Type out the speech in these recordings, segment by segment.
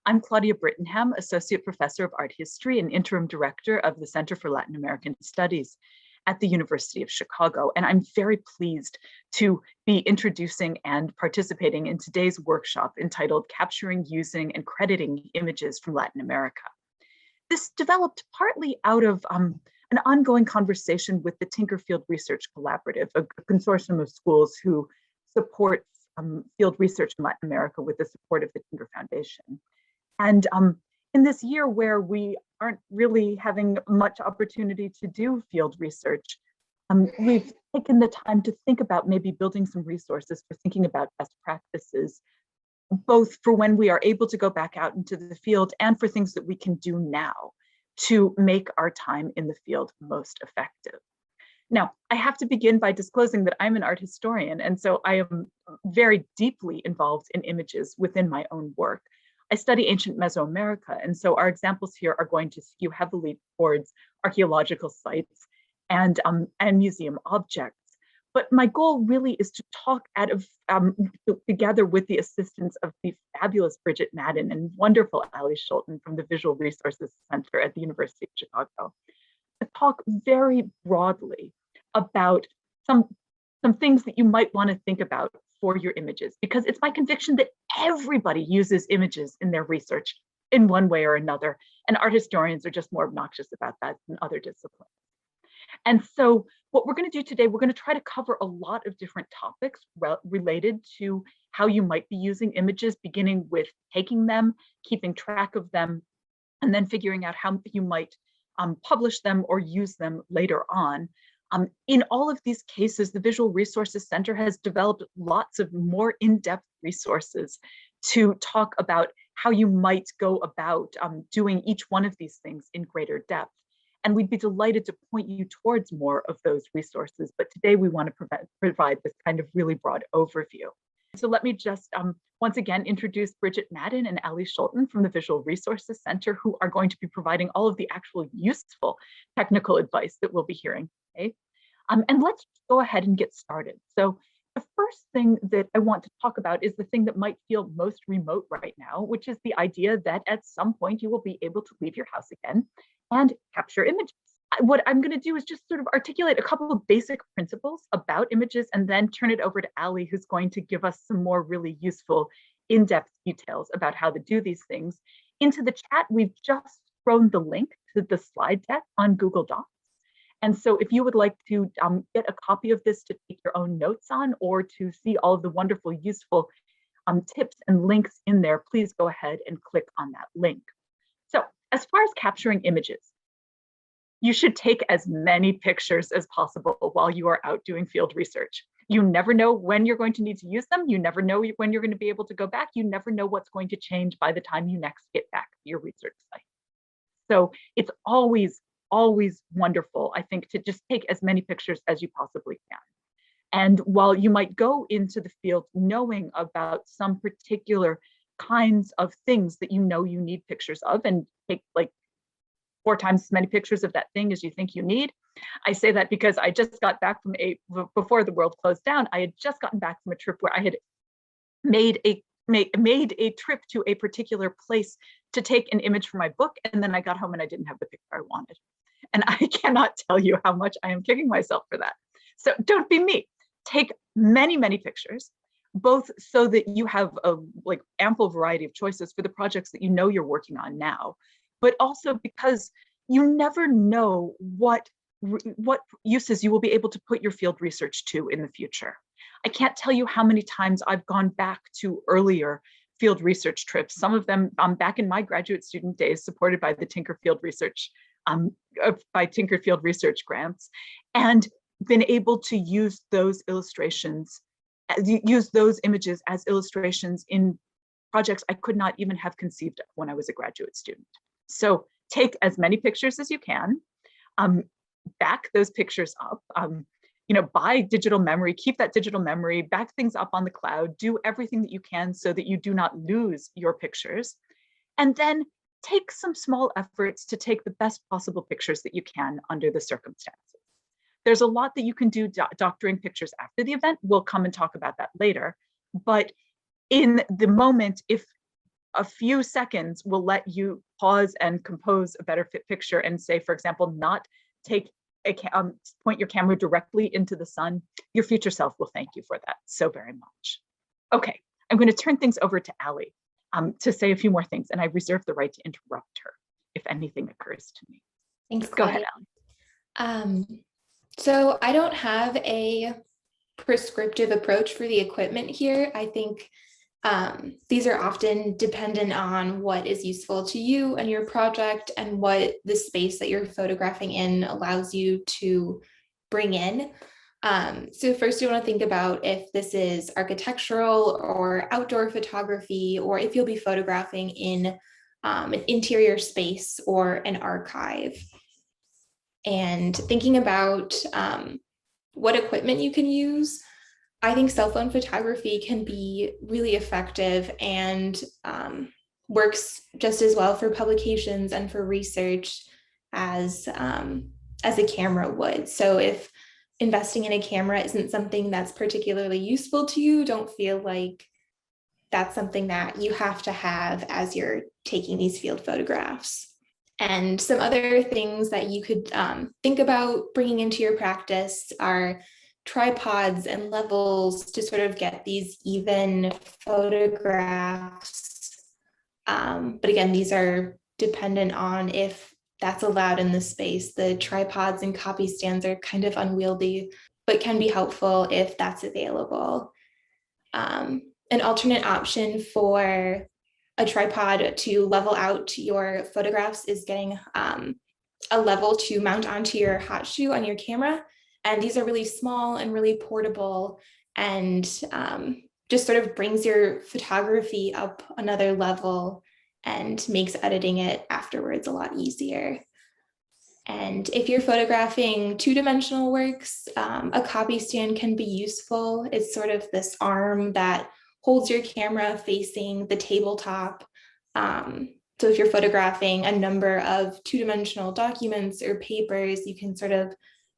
I'm Claudia Brittenham, Associate Professor of Art History and Interim Director of the Center for Latin American Studies at the University of Chicago. And I'm very pleased to be introducing and participating in today's workshop entitled Capturing, Using, and Crediting Images from Latin America. This developed partly out of an ongoing conversation with the Tinkerfield Research Collaborative, a consortium of schools who supports field research in Latin America with the support of the Tinker Foundation. And in this year where we aren't really having much opportunity to do field research, we've taken the time to think about maybe building some resources for thinking about best practices, both for when we are able to go back out into the field and for things that we can do now to make our time in the field most effective. Now, I have to begin by disclosing that I'm an art historian, and so I am very deeply involved in images within my own work. I study ancient Mesoamerica, and so our examples here are going to skew heavily towards archaeological sites and museum objects. But my goal really is to talk together with the assistance of the fabulous Bridget Madden and wonderful Allie Scholten from the Visual Resources Center at the University of Chicago, to talk very broadly about some things that you might want to think about for your images, because it's my conviction that everybody uses images in their research in one way or another, and art historians are just more obnoxious about that than other disciplines. And so what we're going to do today, we're going to try to cover a lot of different topics related to how you might be using images, beginning with taking them, keeping track of them, and then figuring out how you might publish them or use them later on. In all of these cases, the Visual Resources Center has developed lots of more in-depth resources to talk about how you might go about doing each one of these things in greater depth. And we'd be delighted to point you towards more of those resources. But today we want to provide this kind of really broad overview. So let me just once again introduce Bridget Madden and Allie Scholten from the Visual Resources Center, who are going to be providing all of the actual useful technical advice that we'll be hearing today. And let's go ahead and get started. So the first thing that I want to talk about is the thing that might feel most remote right now, which is the idea that at some point you will be able to leave your house again and capture images. What I'm going to do is just sort of articulate a couple of basic principles about images and then turn it over to Allie, who's going to give us some more really useful in-depth details about how to do these things. Into the chat, we've just thrown the link to the slide deck on Google Docs. And so if you would like to get a copy of this to take your own notes on, or to see all of the wonderful, useful tips and links in there, please go ahead and click on that link. So as far as capturing images, you should take as many pictures as possible while you are out doing field research. You never know when you're going to need to use them. You never know when you're going to be able to go back. You never know what's going to change by the time you next get back to your research site. So it's always wonderful, I think, to just take as many pictures as you possibly can. And while you might go into the field knowing about some particular kinds of things that you know you need pictures of, and take like 4 times as many pictures of that thing as you think you need. I say that because I just got back from before the world closed down, I had just gotten back from a trip where I had made a trip to a particular place to take an image for my book, and then I got home and I didn't have the picture I wanted. And I cannot tell you how much I am kicking myself for that. So don't be me. Take many, many pictures, both so that you have a ample variety of choices for the projects that you know you're working on now, but also because you never know what uses you will be able to put your field research to in the future. I can't tell you how many times I've gone back to earlier field research trips, some of them back in my graduate student days, supported by the Tinkerfield Research grants, and been able to use those illustrations, use those images as illustrations in projects I could not even have conceived of when I was a graduate student. So take as many pictures as you can, back those pictures up, buy digital memory, keep that digital memory, back things up on the cloud, do everything that you can so that you do not lose your pictures, and then take some small efforts to take the best possible pictures that you can under the circumstances. There's a lot that you can do doctoring pictures after the event. We'll come and talk about that later. But in the moment, if a few seconds will let you pause and compose a better fit picture and say, for example, not take point your camera directly into the sun. Your future self will thank you for that so very much. Okay, I'm going to turn things over to Allie to say a few more things, and I reserve the right to interrupt her if anything occurs to me. Thanks, Go Claudia. ahead, Allie. So I don't have a prescriptive approach for the equipment here. I think these are often dependent on what is useful to you and your project and what the space that you're photographing in allows you to bring in. So first you want to think about if this is architectural or outdoor photography, or if you'll be photographing in an interior space or an archive. And thinking about what equipment you can use. I think cell phone photography can be really effective and works just as well for publications and for research as a camera would. So if investing in a camera isn't something that's particularly useful to you, don't feel like that's something that you have to have as you're taking these field photographs. And some other things that you could think about bringing into your practice are tripods and levels to sort of get these even photographs. But again, these are dependent on if that's allowed in the space. The tripods and copy stands are kind of unwieldy, but can be helpful if that's available. An alternate option for a tripod to level out your photographs is getting a level to mount onto your hot shoe on your camera. And these are really small and really portable, and just sort of brings your photography up another level and makes editing it afterwards a lot easier. And if you're photographing two-dimensional works, a copy stand can be useful. It's sort of this arm that holds your camera facing the tabletop. So if you're photographing a number of two-dimensional documents or papers, you can sort of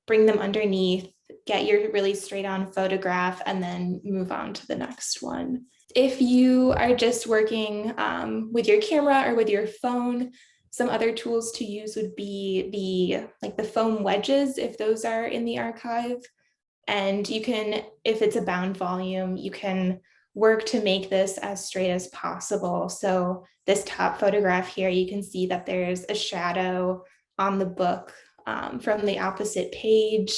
bring them underneath, get your really straight on photograph, and then move on to the next one. If you are just working with your camera or with your phone, some other tools to use would be the foam wedges, if those are in the archive. And you can, if it's a bound volume, you can work to make this as straight as possible. So this top photograph here, you can see that there's a shadow on the book from the opposite page,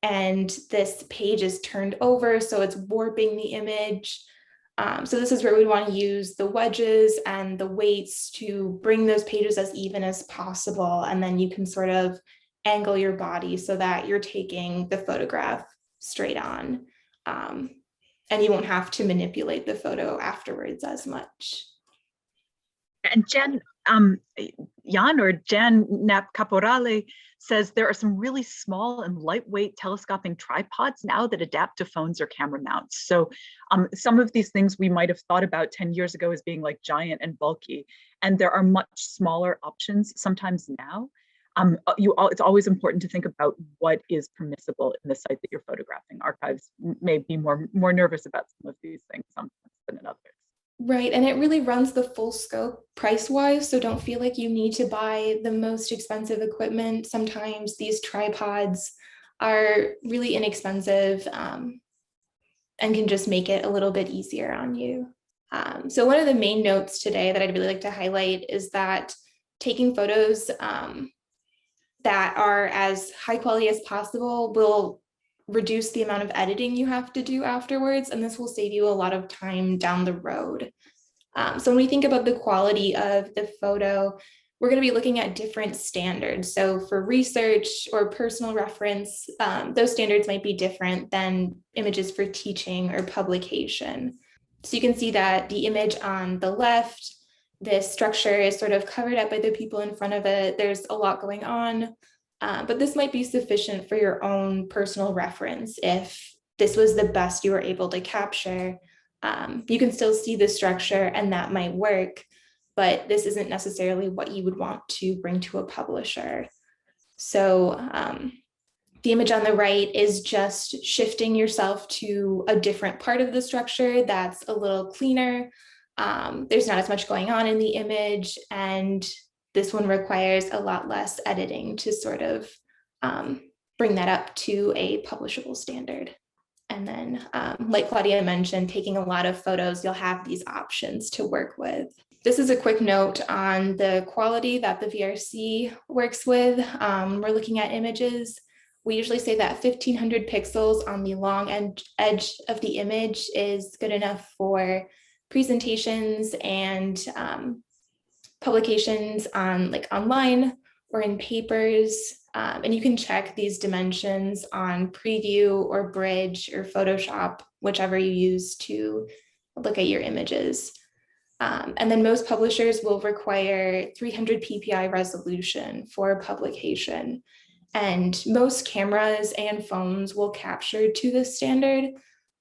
and this page is turned over, so it's warping the image. So this is where we want to use the wedges and the weights to bring those pages as even as possible, and then you can sort of angle your body so that you're taking the photograph straight on, and you won't have to manipulate the photo afterwards as much. And Jen, Jan Knapp Caporale says there are some really small and lightweight telescoping tripods now that adapt to phones or camera mounts. So some of these things we might have thought about 10 years ago as being like giant and bulky, and there are much smaller options sometimes now. It's always important to think about what is permissible in the site that you're photographing. Archives may be more nervous about some of these things sometimes than in others. Right, and it really runs the full scope price-wise, so don't feel like you need to buy the most expensive equipment. Sometimes these tripods are really inexpensive and can just make it a little bit easier on you. So one of the main notes today that I'd really like to highlight is that taking photos that are as high quality as possible will reduce the amount of editing you have to do afterwards, and this will save you a lot of time down the road. So when we think about the quality of the photo, we're going to be looking at different standards. So for research or personal reference, those standards might be different than images for teaching or publication. So you can see that the image on the left, this structure is sort of covered up by the people in front of it. There's a lot going on. But this might be sufficient for your own personal reference. If this was the best you were able to capture, you can still see the structure and that might work, but this isn't necessarily what you would want to bring to a publisher. So the image on the right is just shifting yourself to a different part of the structure that's a little cleaner. There's not as much going on in the image, and this one requires a lot less editing to sort of bring that up to a publishable standard. And then, like Claudia mentioned, taking a lot of photos, you'll have these options to work with. This is a quick note on the quality that the VRC works with. We're looking at images. We usually say that 1500 pixels on the long edge of the image is good enough for presentations and publications on like online or in papers. And you can check these dimensions on Preview or Bridge or Photoshop, whichever you use to look at your images. And then most publishers will require 300 ppi resolution for publication. And most cameras and phones will capture to this standard,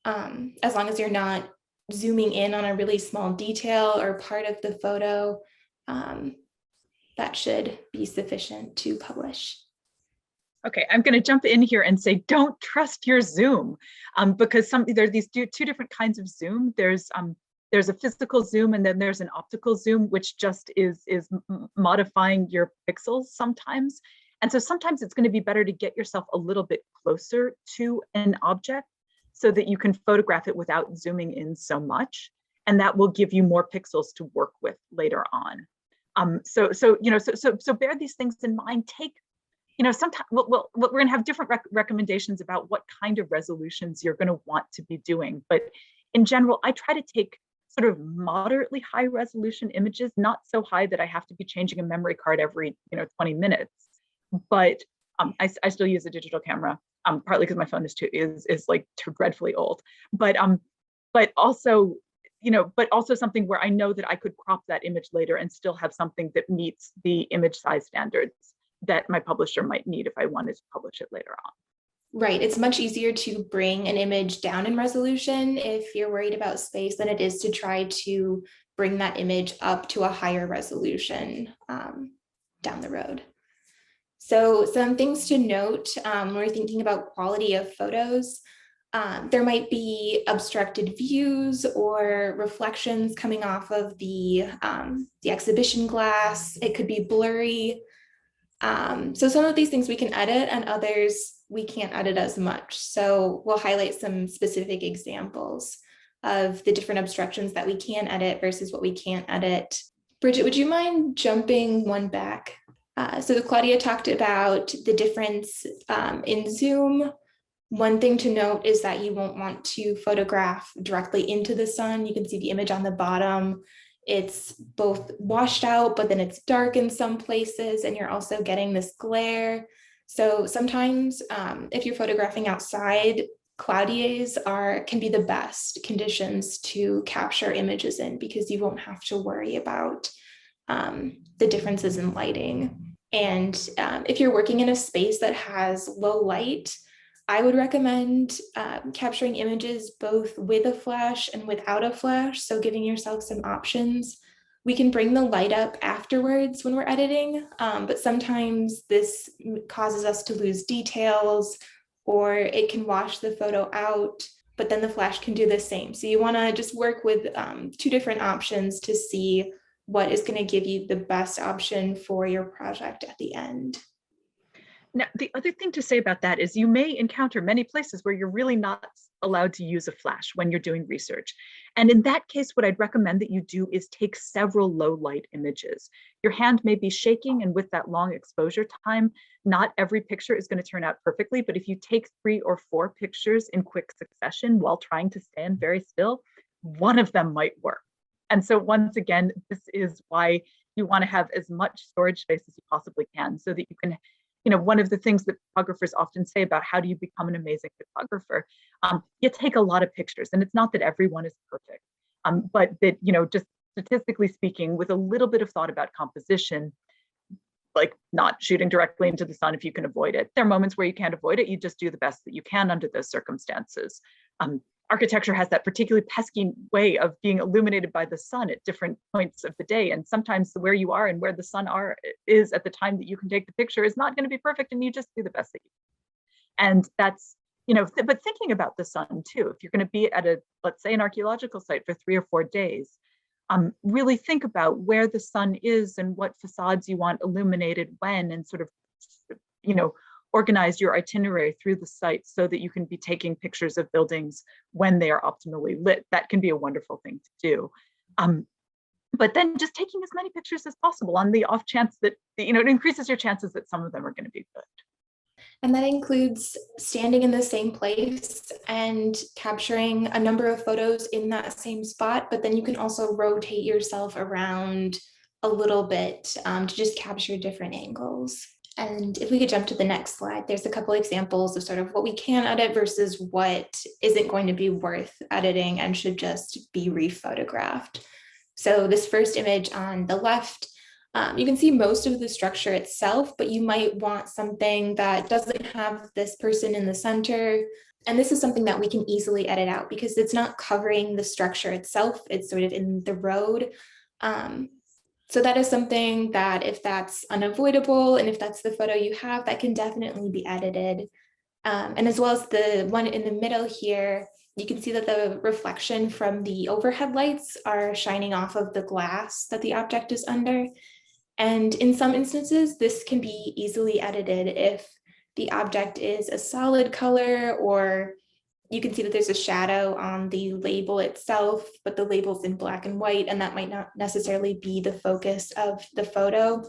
as long as you're not zooming in on a really small detail or part of the photo. That should be sufficient to publish. Okay, I'm going to jump in here and say, don't trust your zoom, because there are these two different kinds of zoom. There's a physical zoom, and then there's an optical zoom, which just is modifying your pixels sometimes. And so sometimes it's going to be better to get yourself a little bit closer to an object so that you can photograph it without zooming in so much, and that will give you more pixels to work with later on. So bear these things in mind. Take, sometimes we're going to have different recommendations about what kind of resolutions you're going to want to be doing. But in general, I try to take sort of moderately high resolution images, not so high that I have to be changing a memory card every 20 minutes. But I still use a digital camera, partly because my phone is like too dreadfully old. But also something where I know that I could crop that image later and still have something that meets the image size standards that my publisher might need if I wanted to publish it later on. Right. It's much easier to bring an image down in resolution if you're worried about space than it is to try to bring that image up to a higher resolution down the road. So some things to note when we're thinking about quality of photos. There might be obstructed views or reflections coming off of the exhibition glass. It could be blurry. So some of these things we can edit, and others we can't edit as much. So we'll highlight some specific examples of the different obstructions that we can edit versus what we can't edit. Bridget, would you mind jumping one back? So Claudia talked about the difference in zoom. One thing to note is that you won't want to photograph directly into the sun. You can see the image on the bottom. It's both washed out, but then it's dark in some places, and you're also getting this glare. So sometimes if you're photographing outside, cloudiers can be the best conditions to capture images in, because you won't have to worry about the differences in lighting. And if you're working in a space that has low light, I would recommend capturing images both with a flash and without a flash, so giving yourself some options. We can bring the light up afterwards when we're editing, but sometimes this causes us to lose details, or it can wash the photo out, but then the flash can do the same. So you want to just work with two different options to see what is going to give you the best option for your project at the end. Now, the other thing to say about that is you may encounter many places where you're really not allowed to use a flash when you're doing research. And in that case, what I'd recommend that you do is take several low light images. Your hand may be shaking, and with that long exposure time, not every picture is going to turn out perfectly. But if you take 3 or 4 pictures in quick succession while trying to stand very still, one of them might work. And so once again, this is why you want to have as much storage space as you possibly can, so that you can, one of the things that photographers often say about how do you become an amazing photographer, you take a lot of pictures, and it's not that everyone is perfect, but that, just statistically speaking, with a little bit of thought about composition, like not shooting directly into the sun if you can avoid it. There are moments where you can't avoid it. You just do the best that you can under those circumstances. Architecture has that particularly pesky way of being illuminated by the sun at different points of the day. And sometimes where you are and where the sun is at the time that you can take the picture is not going to be perfect, and you just do the best that you can. And that's, but thinking about the sun too, if you're going to be at let's say an archaeological site for 3 or 4 days, really think about where the sun is and what facades you want illuminated when, and sort of, organize your itinerary through the site so that you can be taking pictures of buildings when they are optimally lit. That can be a wonderful thing to do. But then just taking as many pictures as possible on the off chance that, it increases your chances that some of them are going to be good. And that includes standing in the same place and capturing a number of photos in that same spot, but then you can also rotate yourself around a little bit to just capture different angles. And if we could jump to the next slide, there's a couple examples of sort of what we can edit versus what isn't going to be worth editing and should just be rephotographed. So this first image on the left, you can see most of the structure itself, but you might want something that doesn't have this person in the center. And this is something that we can easily edit out because it's not covering the structure itself. It's sort of in the road. So that is something that if that's unavoidable and if that's the photo you have, that can definitely be edited. And as well as the one in the middle here, you can see that the reflection from the overhead lights are shining off of the glass that the object is under. And in some instances, this can be easily edited if the object is a solid color, or you can see that there's a shadow on the label itself, but the label's in black and white, and that might not necessarily be the focus of the photo.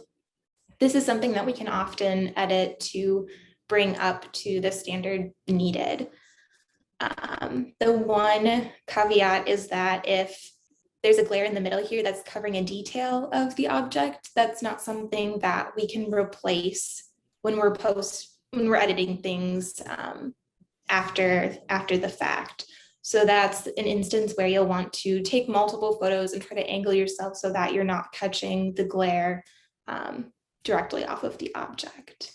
This is something that we can often edit to bring up to the standard needed. The one caveat is that if there's a glare in the middle here that's covering a detail of the object, that's not something that we can replace when we're editing things after the fact. So that's an instance where you'll want to take multiple photos and try to angle yourself so that you're not catching the glare directly off of the object.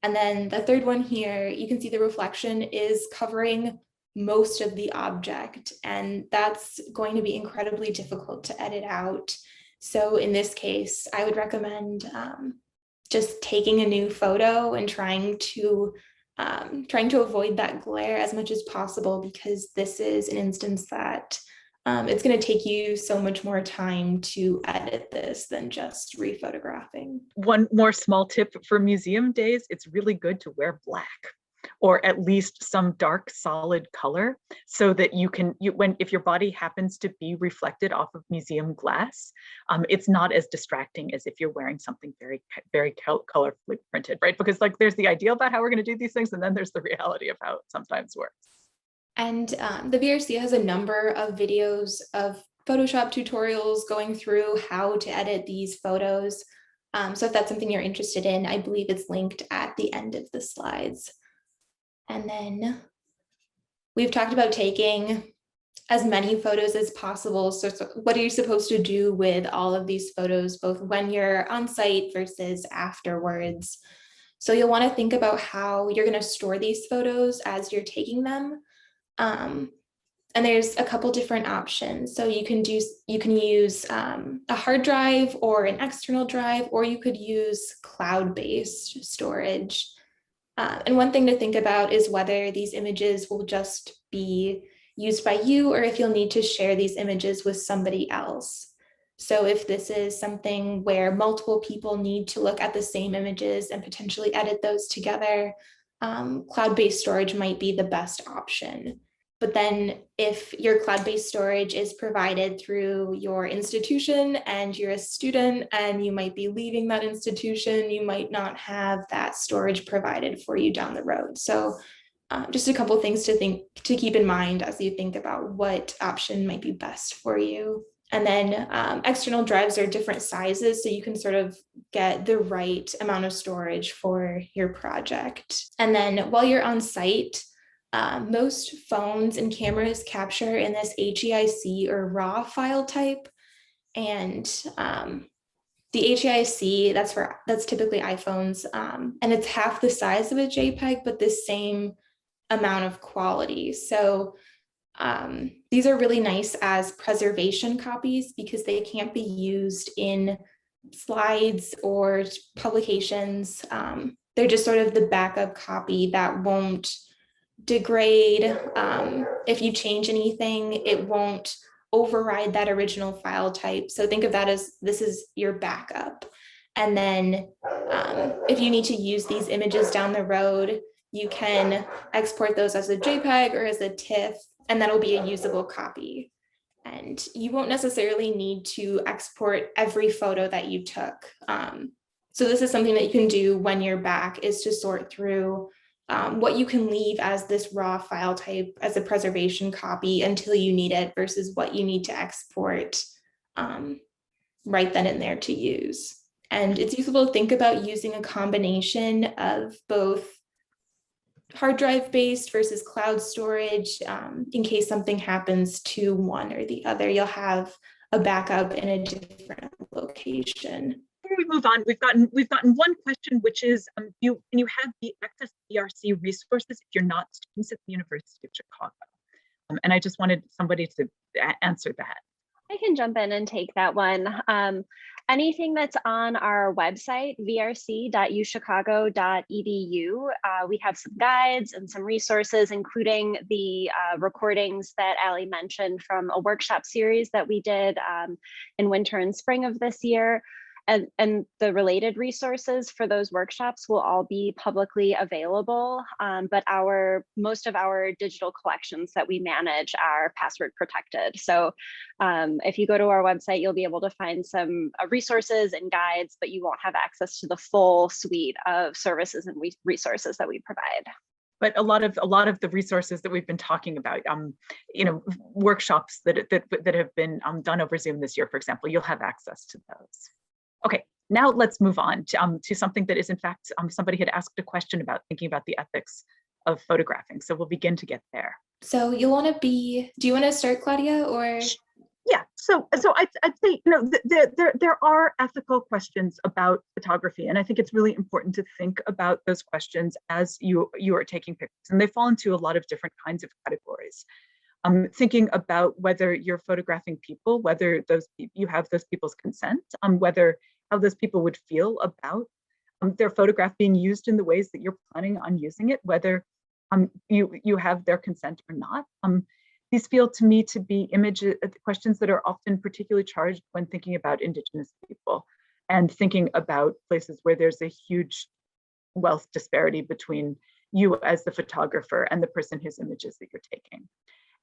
And then the third one here, you can see the reflection is covering most of the object, and that's going to be incredibly difficult to edit out. So in this case, I would recommend just taking a new photo and trying to avoid that glare as much as possible, because this is an instance that it's going to take you so much more time to edit this than just rephotographing. One more small tip for museum days, it's really good to wear black, or at least some dark solid color, so that if your body happens to be reflected off of museum glass, it's not as distracting as if you're wearing something very, very colorfully printed, right? Because there's the idea about how we're going to do these things, and then there's the reality of how it sometimes works. And the VRC has a number of videos of Photoshop tutorials going through how to edit these photos. So if that's something you're interested in, I believe it's linked at the end of the slides. And then we've talked about taking as many photos as possible. So what are you supposed to do with all of these photos, both when you're on site versus afterwards? So you'll want to think about how you're going to store these photos as you're taking them. And there's a couple different options. So you can use a hard drive or an external drive, or you could use cloud-based storage. And one thing to think about is whether these images will just be used by you, or if you'll need to share these images with somebody else. So if this is something where multiple people need to look at the same images and potentially edit those together, cloud-based storage might be the best option. But then if your cloud-based storage is provided through your institution and you're a student and you might be leaving that institution, you might not have that storage provided for you down the road. So just a couple things to keep in mind as you think about what option might be best for you. And then external drives are different sizes, so you can sort of get the right amount of storage for your project. And then while you're on site, most phones and cameras capture in this HEIC or RAW file type. And the HEIC, that's typically iPhones, and it's half the size of a JPEG, but the same amount of quality. So these are really nice as preservation copies because they can't be used in slides or publications. They're just sort of the backup copy that won't degrade. If you change anything, it won't override that original file type. So think of that as this is your backup. And then if you need to use these images down the road, you can export those as a JPEG or as a TIFF, and that'll be a usable copy. And you won't necessarily need to export every photo that you took. So this is something that you can do when you're back, is to sort through what you can leave as this raw file type as a preservation copy until you need it versus what you need to export right then and there to use. And it's useful to think about using a combination of both hard drive based versus cloud storage. In case something happens to one or the other, you'll have a backup in a different location. Before we move on, we've gotten one question, which is, can you have the access to BRC resources if you're not students at the University of Chicago? And I just wanted somebody to answer that. I can jump in and take that one. Anything that's on our website, vrc.uchicago.edu, we have some guides and some resources, including the recordings that Allie mentioned from a workshop series that we did in winter and spring of this year. And the related resources for those workshops will all be publicly available, but most of our digital collections that we manage are password protected. So if you go to our website, you'll be able to find some resources and guides, but you won't have access to the full suite of services and resources that we provide. But a lot of the resources that we've been talking about, workshops that have been done over Zoom this year, for example, you'll have access to those. Okay, now let's move on to something that is, in fact, somebody had asked a question about thinking about the ethics of photographing. So we'll begin to get there. So do you want to start, Claudia, or? Yeah, so I'd say, there are ethical questions about photography, and I think it's really important to think about those questions as you are taking pictures, and they fall into a lot of different kinds of categories. Thinking about whether you're photographing people, whether you have those people's consent, how those people would feel about their photograph being used in the ways that you're planning on using it, whether you have their consent or not. These feel to me to be questions that are often particularly charged when thinking about Indigenous people and thinking about places where there's a huge wealth disparity between you as the photographer and the person whose images that you're taking.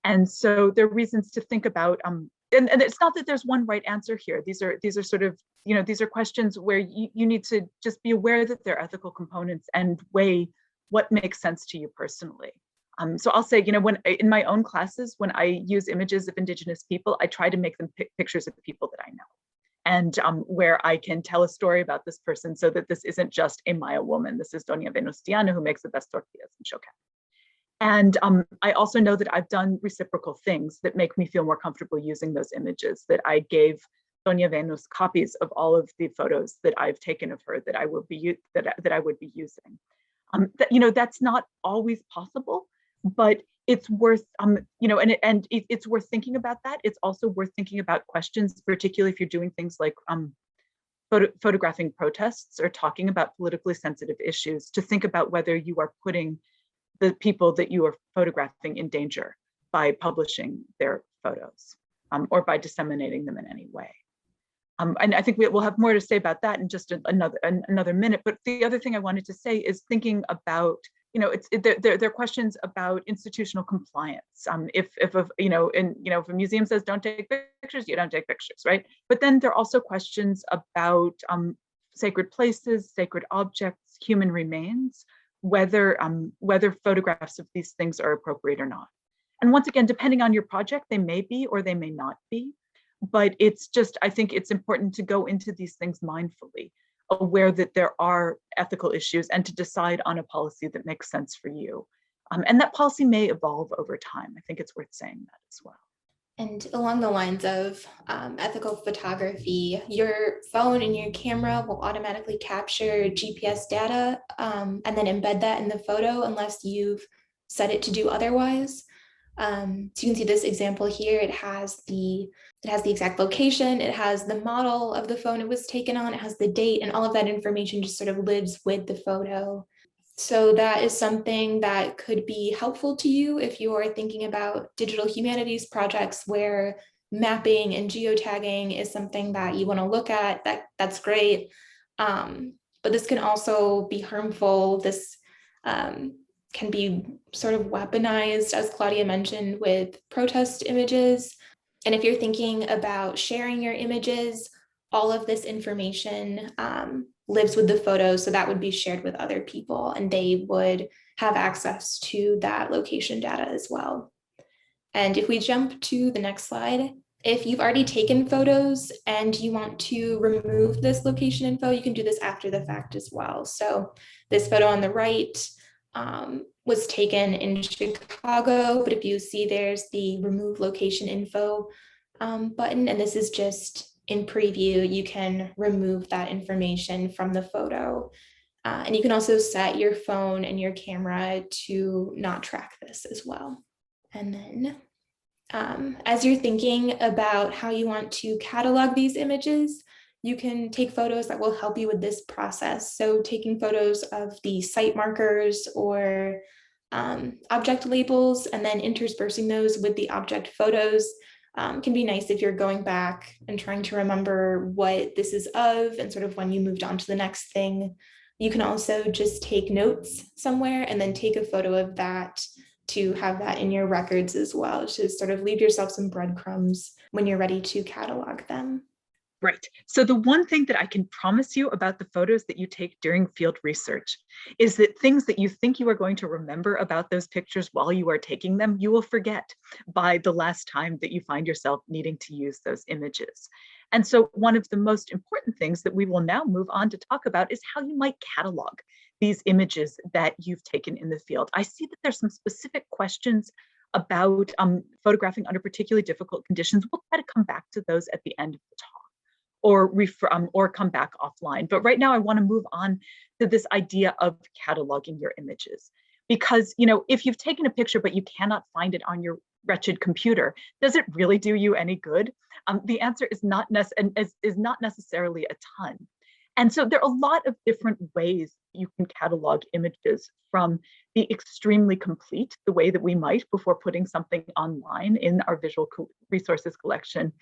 And so there are reasons to think about, and it's not that there's one right answer here. These are sort of, these are questions where you need to just be aware that there are ethical components and weigh what makes sense to you personally. So I'll say, when in my own classes, when I use images of Indigenous people, I try to make them pictures of people that I know, and where I can tell a story about this person so that this isn't just a Maya woman. This is Doña Venustiana who makes the best tortillas in Chocan. And I also know that I've done reciprocal things that make me feel more comfortable using those images, that I gave Doña Venus copies of all of the photos that I've taken of her that I would be using. That's not always possible, but it's worth, it's worth thinking about that. It's also worth thinking about questions, particularly if you're doing things like photographing protests or talking about politically sensitive issues, to think about whether you are putting the people that you are photographing in danger by publishing their photos or by disseminating them in any way. And I think we'll have more to say about that in just another minute. But the other thing I wanted to say is thinking about, there are questions about institutional compliance. If a museum says don't take pictures, you don't take pictures, right? But then there are also questions about sacred places, sacred objects, human remains, whether photographs of these things are appropriate or not. And once again, depending on your project, they may be or they may not be. But it's just, I think it's important to go into these things mindfully, aware that there are ethical issues, and to decide on a policy that makes sense for you. And that policy may evolve over time. I think it's worth saying that as well. And along the lines of ethical photography, your phone and your camera will automatically capture GPS data and then embed that in the photo unless you've set it to do otherwise. So you can see this example here. It has the exact location, it has the model of the phone it was taken on, it has the date, and all of that information just sort of lives with the photo. So that is something that could be helpful to you if you are thinking about digital humanities projects where mapping and geotagging is something that you want to look at, that's great. But this can also be harmful. This can be sort of weaponized, as Claudia mentioned, with protest images. And if you're thinking about sharing your images, all of this information lives with the photo, so that would be shared with other people, and they would have access to that location data as well. And if we jump to the next slide, if you've already taken photos and you want to remove this location info, you can do this after the fact as well. So this photo on the right was taken in Chicago, but if you see, there's the remove location info button, and this is just in preview. You can remove that information from the photo. And you can also set your phone and your camera to not track this as well. And then as you're thinking about how you want to catalog these images, you can take photos that will help you with this process. So taking photos of the site markers or object labels and then interspersing those with the object photos can be nice if you're going back and trying to remember what this is of and sort of when you moved on to the next thing. You can also just take notes somewhere and then take a photo of that to have that in your records as well, to sort of leave yourself some breadcrumbs when you're ready to catalog them. Right. So the one thing that I can promise you about the photos that you take during field research is that things that you think you are going to remember about those pictures while you are taking them, you will forget by the last time that you find yourself needing to use those images. And so one of the most important things that we will now move on to talk about is how you might catalog these images that you've taken in the field. I see that there's some specific questions about photographing under particularly difficult conditions. We'll try to come back to those at the end of the talk, or come back offline. But right now I want to move on to this idea of cataloging your images. Because, you know, if you've taken a picture but you cannot find it on your wretched computer, does it really do you any good? The answer is not necessarily a ton. And so there are a lot of different ways you can catalog images, from the extremely complete, the way that we might before putting something online in our visual resources collection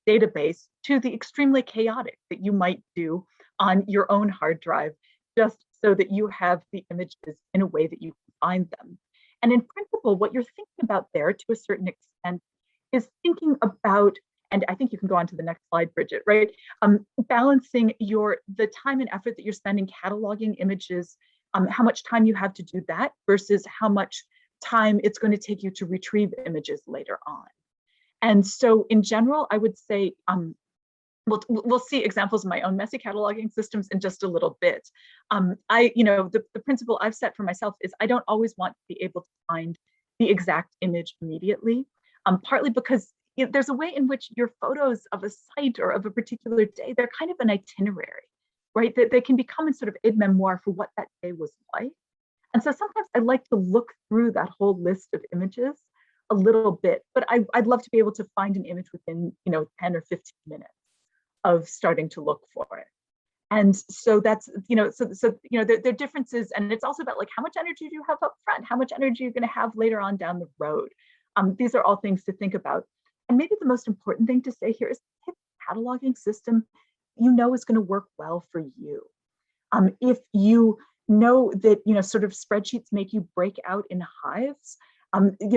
database, to the extremely chaotic that you might do on your own hard drive, just so that you have the images in a way that you can find them. And in principle, what you're thinking about there to a certain extent is thinking about, and I think you can go on to the next slide, Bridget, right? Balancing the time and effort that you're spending cataloging images, how much time you have to do that versus how much time it's going to take you to retrieve images later on. And so in general, I would say, we'll see examples of my own messy cataloging systems in just a little bit. The principle I've set for myself is I don't always want to be able to find the exact image immediately, partly because there's a way in which your photos of a site or of a particular day, they're kind of an itinerary, right? That they can become a sort of aide-memoire for what that day was like. And so sometimes I like to look through that whole list of images a little bit, but I'd love to be able to find an image within 10 or 15 minutes of starting to look for it. And so that's, there are differences, and it's also about like how much energy do you have up front, how much energy you're going to have later on down the road. These are all things to think about. And maybe the most important thing to say here is pick a cataloging system is going to work well for you. If you know that sort of spreadsheets make you break out in hives,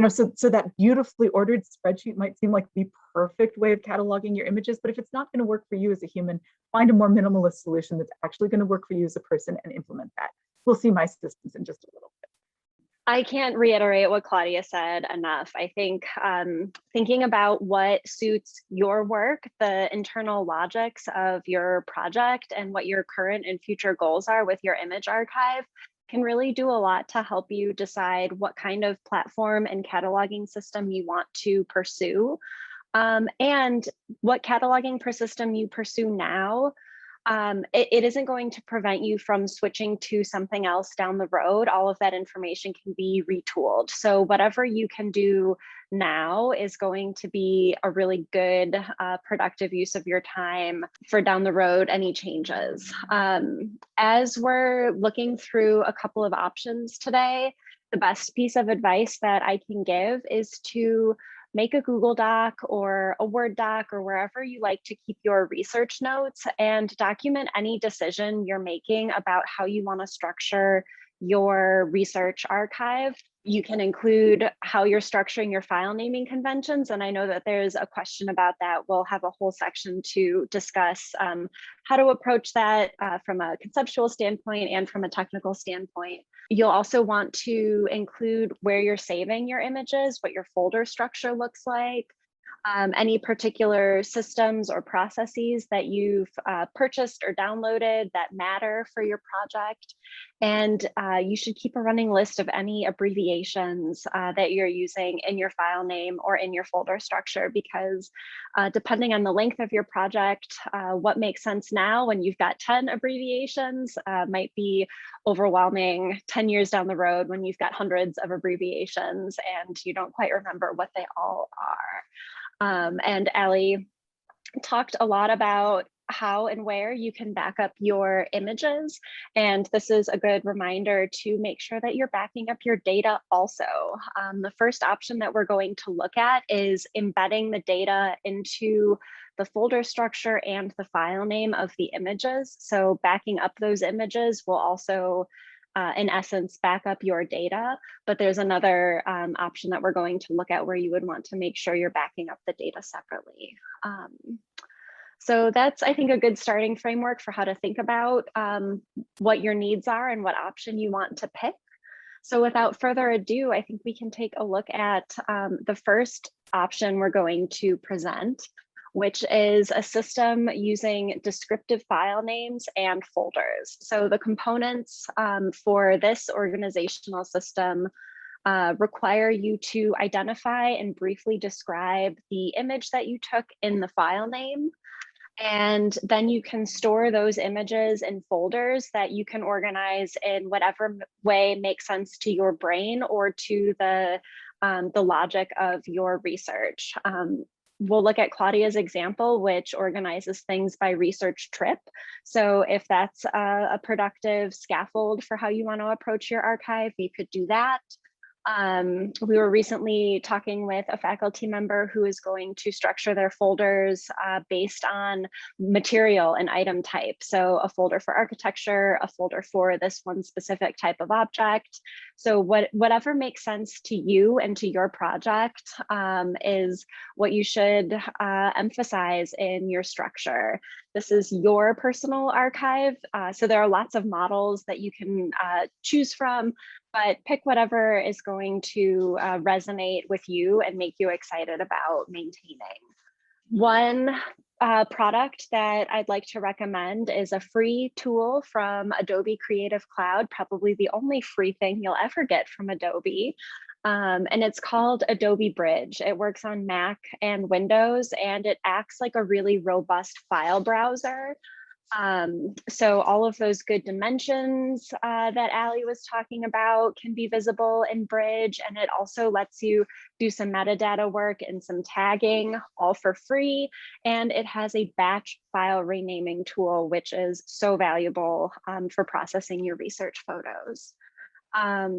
so that beautifully ordered spreadsheet might seem like the perfect way of cataloging your images, but if it's not going to work for you as a human, find a more minimalist solution that's actually going to work for you as a person and implement that. We'll see my systems in just a little bit. I can't reiterate what Claudia said enough. I think thinking about what suits your work, the internal logics of your project, and what your current and future goals are with your image archive can really do a lot to help you decide what kind of platform and cataloging system you want to pursue, and what cataloging system you pursue now. It isn't going to prevent you from switching to something else down the road. All of that information can be retooled. So whatever you can do now is going to be a really good, productive use of your time for down the road, any changes. As we're looking through a couple of options today, the best piece of advice that I can give is to make a Google Doc or a Word doc or wherever you like to keep your research notes, and document any decision you're making about how you want to structure your research archive. You can include how you're structuring your file naming conventions. And I know that there's a question about that. We'll have a whole section to discuss how to approach that from a conceptual standpoint and from a technical standpoint. You'll also want to include where you're saving your images, what your folder structure looks like, any particular systems or processes that you've purchased or downloaded that matter for your project. And you should keep a running list of any abbreviations that you're using in your file name or in your folder structure, because depending on the length of your project, what makes sense now when you've got 10 abbreviations might be overwhelming 10 years down the road when you've got hundreds of abbreviations and you don't quite remember what they all are. And Allie talked a lot about how and where you can back up your images. And this is a good reminder to make sure that you're backing up your data also. The first option that we're going to look at is embedding the data into the folder structure and the file name of the images. So backing up those images will also in essence, back up your data, but there's another option that we're going to look at where you would want to make sure you're backing up the data separately. So that's, I think, a good starting framework for how to think about what your needs are and what option you want to pick. So without further ado, I think we can take a look at the first option we're going to present, which is a system using descriptive file names and folders. So the components for this organizational system require you to identify and briefly describe the image that you took in the file name. And then you can store those images in folders that you can organize in whatever way makes sense to your brain or to the logic of your research. We'll look at Claudia's example, which organizes things by research trip. So if that's a productive scaffold for how you want to approach your archive, you could do that. We were recently talking with a faculty member who is going to structure their folders based on material and item type. So a folder for architecture, a folder for this one specific type of object. So whatever makes sense to you and to your project is what you should emphasize in your structure. This is your personal archive. So there are lots of models that you can choose from, but pick whatever is going to resonate with you and make you excited about maintaining. One product that I'd like to recommend is a free tool from Adobe Creative Cloud, probably the only free thing you'll ever get from Adobe. And it's called Adobe Bridge. It works on Mac and Windows, and it acts like a really robust file browser. So all of those good dimensions that Allie was talking about can be visible in Bridge, and it also lets you do some metadata work and some tagging, all for free. And it has a batch file renaming tool, which is so valuable for processing your research photos.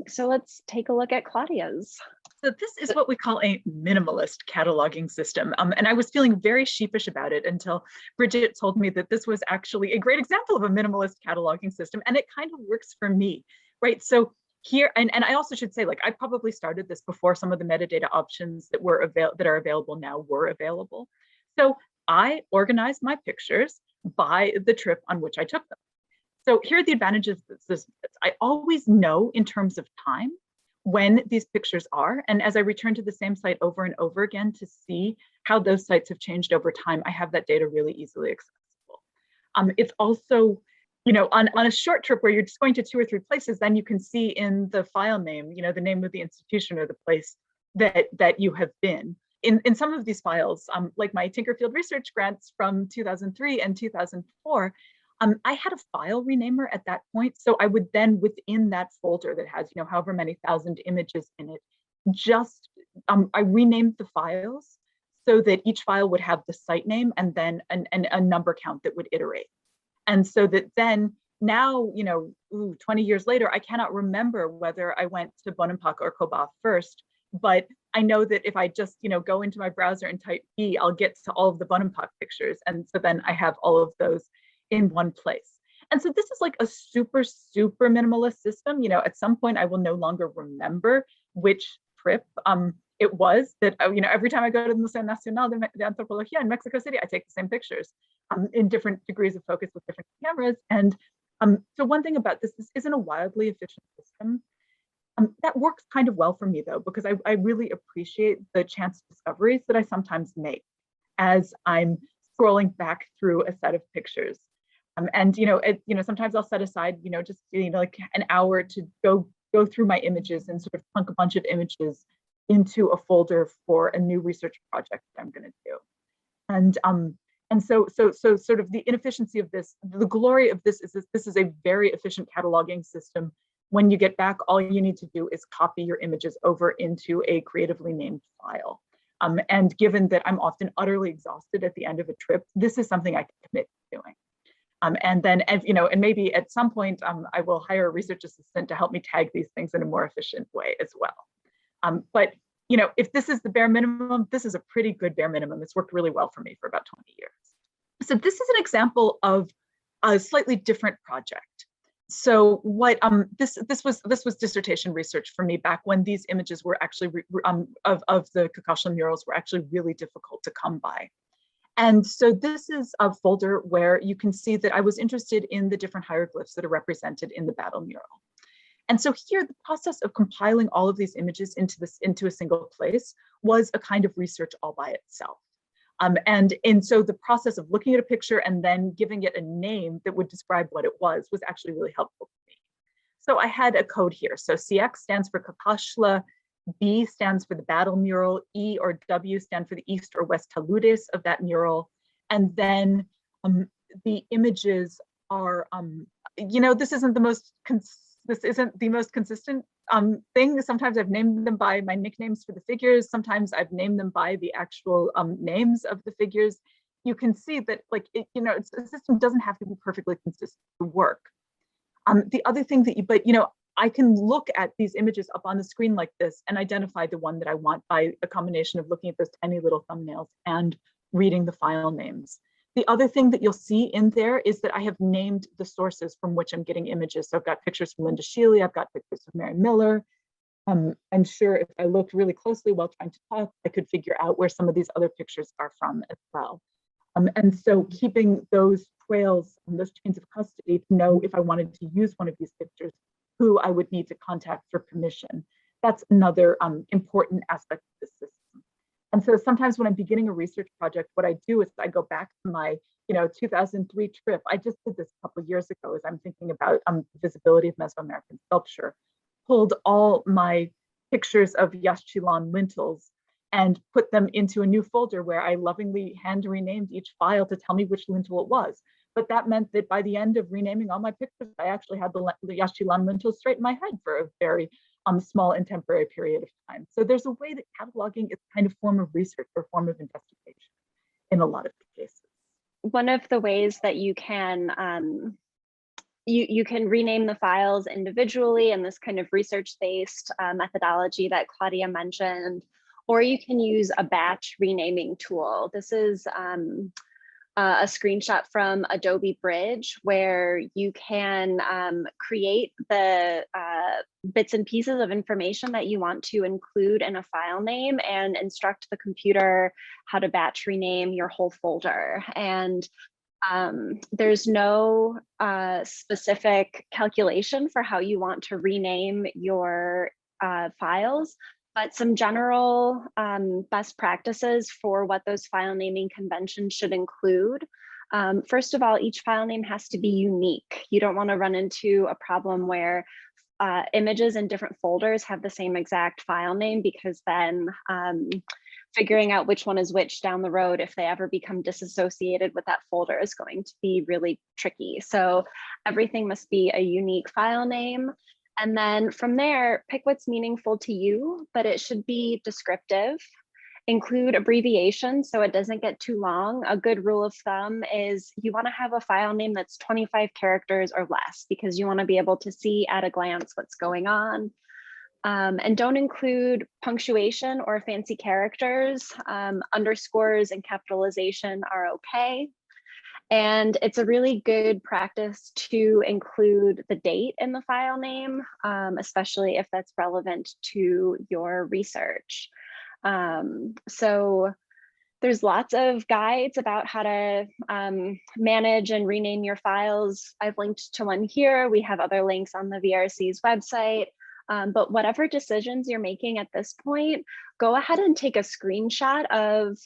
So let's take a look at Claudia's. So this is what we call a minimalist cataloging system. And I was feeling very sheepish about it until Bridget told me that this was actually a great example of a minimalist cataloging system. And it kind of works for me, right? So here, and I also should say, like, I probably started this before some of the metadata options that are available now were available. So I organized my pictures by the trip on which I took them. So here are the advantages of this. I always know in terms of time when these pictures are. And as I return to the same site over and over again to see how those sites have changed over time, I have that data really easily accessible. It's also, you know, on a short trip where you're just going to 2 or 3 places, then you can see in the file name, you know, the name of the institution or the place that you have been. In some of these files, like my Tinkerfield research grants from 2003 and 2004, I had a file renamer at that point. So I would then, within that folder that has, you know, however many thousand images in it, just, I renamed the files so that each file would have the site name and then a number count that would iterate. And so that then now, you know, 20 years later, I cannot remember whether I went to Bonampak or Kobach first, but I know that if I just, go into my browser and type B, I'll get to all of the Bonaparte pictures. And so then I have all of those in one place. And so this is like a super, super minimalist system. At some point I will no longer remember which trip it was that, every time I go to the Museo Nacional de Antropología in Mexico City, I take the same pictures in different degrees of focus with different cameras. And so one thing about this isn't a wildly efficient system. That works kind of well for me though, because I really appreciate the chance discoveries that I sometimes make as I'm scrolling back through a set of pictures. And sometimes I'll set aside, just like an hour to go through my images and sort of plunk a bunch of images into a folder for a new research project that I'm going to do. And so sort of the inefficiency of this, the glory of this is a very efficient cataloging system. When you get back, all you need to do is copy your images over into a creatively named file. And given that I'm often utterly exhausted at the end of a trip, this is something I can commit to doing. And then, and maybe at some point, I will hire a research assistant to help me tag these things in a more efficient way as well. But if this is the bare minimum, this is a pretty good bare minimum. It's worked really well for me for about 20 years. So this is an example of a slightly different project. So what this was dissertation research for me back when these images were actually of the Caucasian murals were actually really difficult to come by. And so this is a folder where you can see that I was interested in the different hieroglyphs that are represented in the battle mural. And so here, the process of compiling all of these images into a single place was a kind of research all by itself. And so the process of looking at a picture and then giving it a name that would describe what it was actually really helpful for me. So I had a code here. So CX stands for Kakashla, B stands for the battle mural, E or W stand for the east or west taludes of that mural. And then the images are, this isn't the most consistent thing. Sometimes I've named them by my nicknames for the figures. Sometimes I've named them by the actual names of the figures. You can see that, like, the system doesn't have to be perfectly consistent to work. The other thing that I can look at these images up on the screen like this and identify the one that I want by a combination of looking at those tiny little thumbnails and reading the file names. The other thing that you'll see in there is that I have named the sources from which I'm getting images. So I've got pictures from Linda Sheely, I've got pictures of Mary Miller. I'm sure if I looked really closely while trying to talk, I could figure out where some of these other pictures are from as well. And so keeping those trails and those chains of custody to know if I wanted to use one of these pictures, who I would need to contact for permission. That's another important aspect of the system. And so sometimes when I'm beginning a research project, what I do is I go back to my 2003 trip. I just did this a couple of years ago as I'm thinking about visibility of Mesoamerican sculpture, pulled all my pictures of Yaxchilan lintels and put them into a new folder where I lovingly hand renamed each file to tell me which lintel it was. But that meant that by the end of renaming all my pictures, I actually had the Yaxchilan lintels straight in my head for a very small and temporary period of time. So there's a way that cataloging is kind of form of research or form of investigation in a lot of cases. One of the ways that you can you can rename the files individually in this kind of research-based methodology that Claudia mentioned, or you can use a batch renaming tool. This is a screenshot from Adobe Bridge, where you can create the bits and pieces of information that you want to include in a file name and instruct the computer how to batch rename your whole folder. And there's no specific calculation for how you want to rename your files, but some general best practices for what those file naming conventions should include. First of all, each file name has to be unique. You don't want to run into a problem where images in different folders have the same exact file name, because then figuring out which one is which down the road, if they ever become disassociated with that folder, is going to be really tricky. So everything must be a unique file name. And then from there, pick what's meaningful to you, but it should be descriptive. Include abbreviations so it doesn't get too long. A good rule of thumb is you want to have a file name that's 25 characters or less, because you want to be able to see at a glance what's going on. And don't include punctuation or fancy characters. Underscores and capitalization are okay. And it's a really good practice to include the date in the file name, especially if that's relevant to your research. So there's lots of guides about how to manage and rename your files. I've linked to one here. We have other links on the VRC's website. But whatever decisions you're making at this point, go ahead and take a screenshot of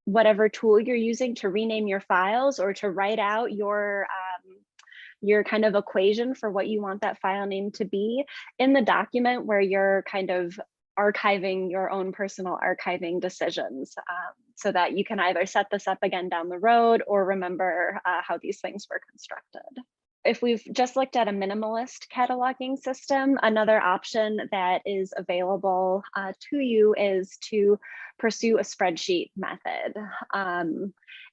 whatever tool you're using to rename your files or to write out your kind of equation for what you want that file name to be in the document where you're kind of archiving your own personal archiving decisions, so that you can either set this up again down the road or remember how these things were constructed. If we've just looked at a minimalist cataloging system, another option that is available to you is to pursue a spreadsheet method.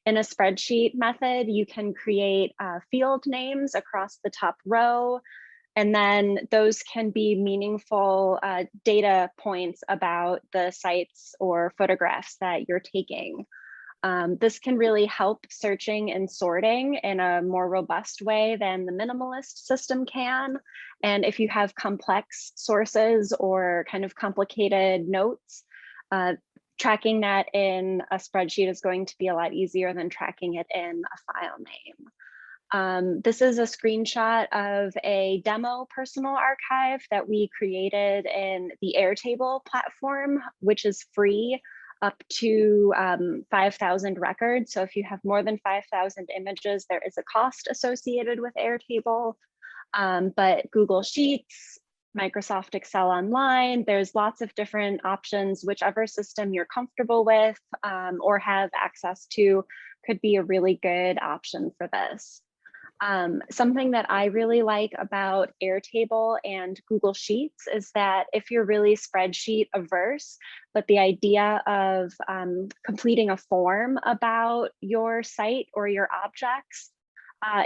In a spreadsheet method, you can create field names across the top row, and then those can be meaningful data points about the sites or photographs that you're taking. This can really help searching and sorting in a more robust way than the minimalist system can. And if you have complex sources or kind of complicated notes, tracking that in a spreadsheet is going to be a lot easier than tracking it in a file name. This is a screenshot of a demo personal archive that we created in the Airtable platform, which is free up to 5,000 records. So if you have more than 5,000 images, there is a cost associated with Airtable. But Google Sheets, Microsoft Excel Online, there's lots of different options. Whichever system you're comfortable with or have access to could be a really good option for this. Something that I really like about Airtable and Google Sheets is that if you're really spreadsheet averse, but the idea of completing a form about your site or your objects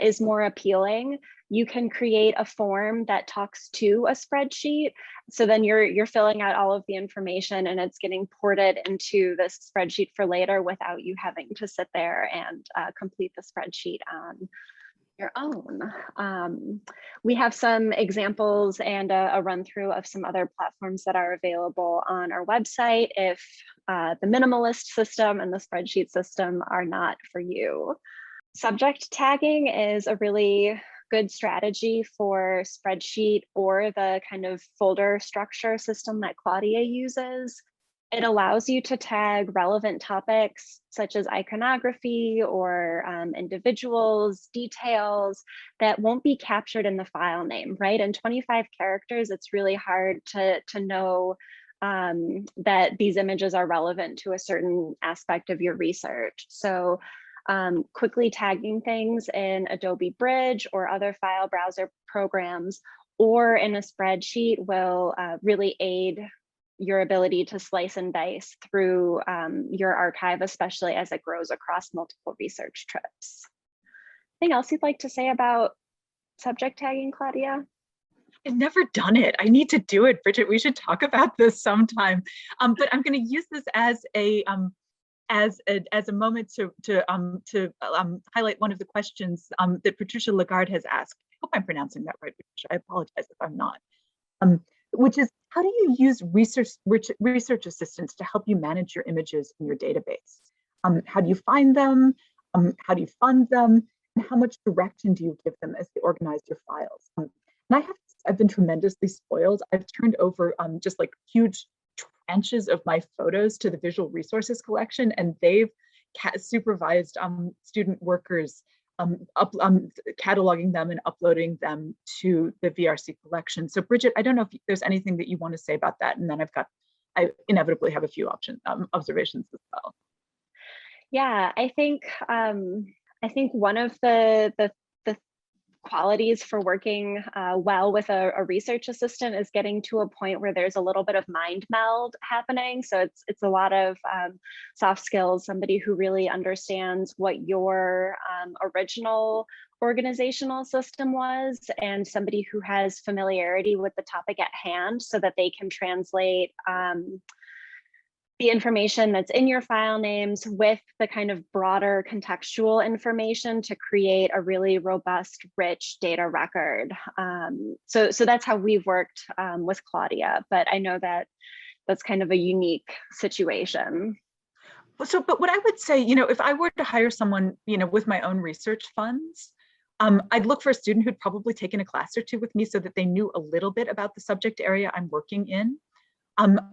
is more appealing, you can create a form that talks to a spreadsheet. So then you're filling out all of the information and it's getting ported into this spreadsheet for later without you having to sit there and complete the spreadsheet on your own. We have some examples and a run through of some other platforms that are available on our website if the minimalist system and the spreadsheet system are not for you. Subject tagging is a really good strategy for spreadsheet or the kind of folder structure system that Claudia uses. It allows you to tag relevant topics such as iconography or individuals, details that won't be captured in the file name, right? In 25 characters, it's really hard to know that these images are relevant to a certain aspect of your research. So quickly tagging things in Adobe Bridge or other file browser programs or in a spreadsheet will really aid your ability to slice and dice through your archive, especially as it grows across multiple research trips. Anything else you'd like to say about subject tagging, Claudia? I've never done it. I need to do it, Bridget. We should talk about this sometime. But I'm going to use this as a moment to highlight one of the questions that Patricia Lagarde has asked. I hope I'm pronouncing that right, Patricia. I apologize if I'm not. Which is, how do you use research assistants to help you manage your images in your database? How do you find them? How do you fund them? And how much direction do you give them as they organize your files? And I've been tremendously spoiled. I've turned over just like huge tranches of my photos to the Visual Resources Collection, and they've supervised student workers cataloging them and uploading them to the VRC collection. So Bridget, I don't know if there's anything that you want to say about that, and then I inevitably have a few observations as well. Yeah, I think one of the qualities for working well with a research assistant is getting to a point where there's a little bit of mind meld happening. So it's a lot of soft skills, somebody who really understands what your original organizational system was, and somebody who has familiarity with the topic at hand so that they can translate the information that's in your file names with the kind of broader contextual information to create a really robust, rich data record. So that's how we've worked with Claudia, but I know that that's kind of a unique situation. But what I would say, if I were to hire someone, with my own research funds, I'd look for a student who'd probably taken a class or two with me so that they knew a little bit about the subject area I'm working in.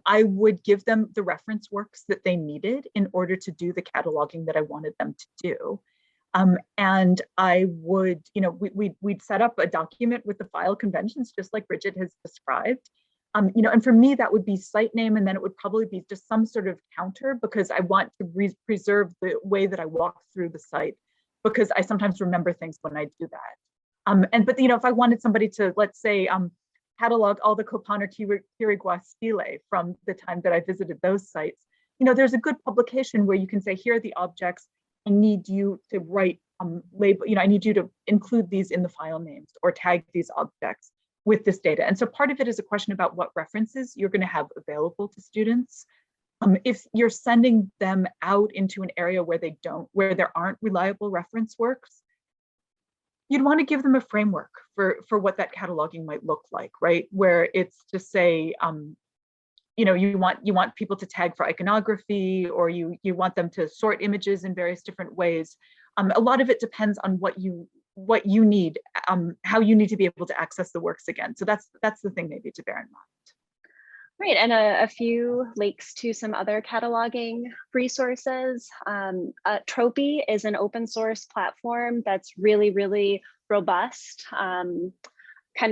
I would give them the reference works that they needed in order to do the cataloging that I wanted them to do. And I would, we'd set up a document with the file conventions, just like Bridget has described. And for me, that would be site name, and then it would probably be just some sort of counter, because I want to preserve the way that I walk through the site, because I sometimes remember things when I do that. But if I wanted somebody to, let's say, catalog all the Copan or Quirigua stele from the time that I visited those sites, there's a good publication where you can say, here are the objects. I need you to write label, I need you to include these in the file names or tag these objects with this data. And so part of it is a question about what references you're going to have available to students. If you're sending them out into an area where there aren't reliable reference works, you'd want to give them a framework for what that cataloging might look like, right? Where it's to say, you want people to tag for iconography, or you want them to sort images in various different ways. A lot of it depends on what you need, how you need to be able to access the works again. So that's the thing maybe to bear in mind. Right, and a few links to some other cataloging resources. Tropy is an open source platform that's really, really robust, kind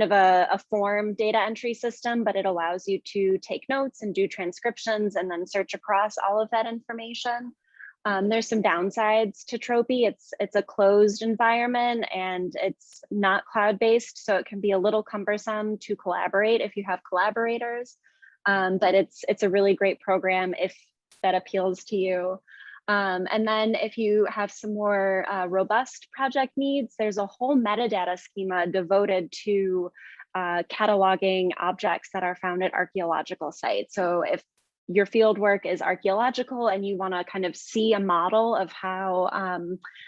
of a form data entry system, but it allows you to take notes and do transcriptions and then search across all of that information. There's some downsides to Tropy. It's a closed environment and it's not cloud-based, so it can be a little cumbersome to collaborate if you have collaborators. But it's a really great program if that appeals to you. And then if you have some more robust project needs, there's a whole metadata schema devoted to cataloging objects that are found at archaeological sites. So if your field work is archaeological and you want to kind of see a model of how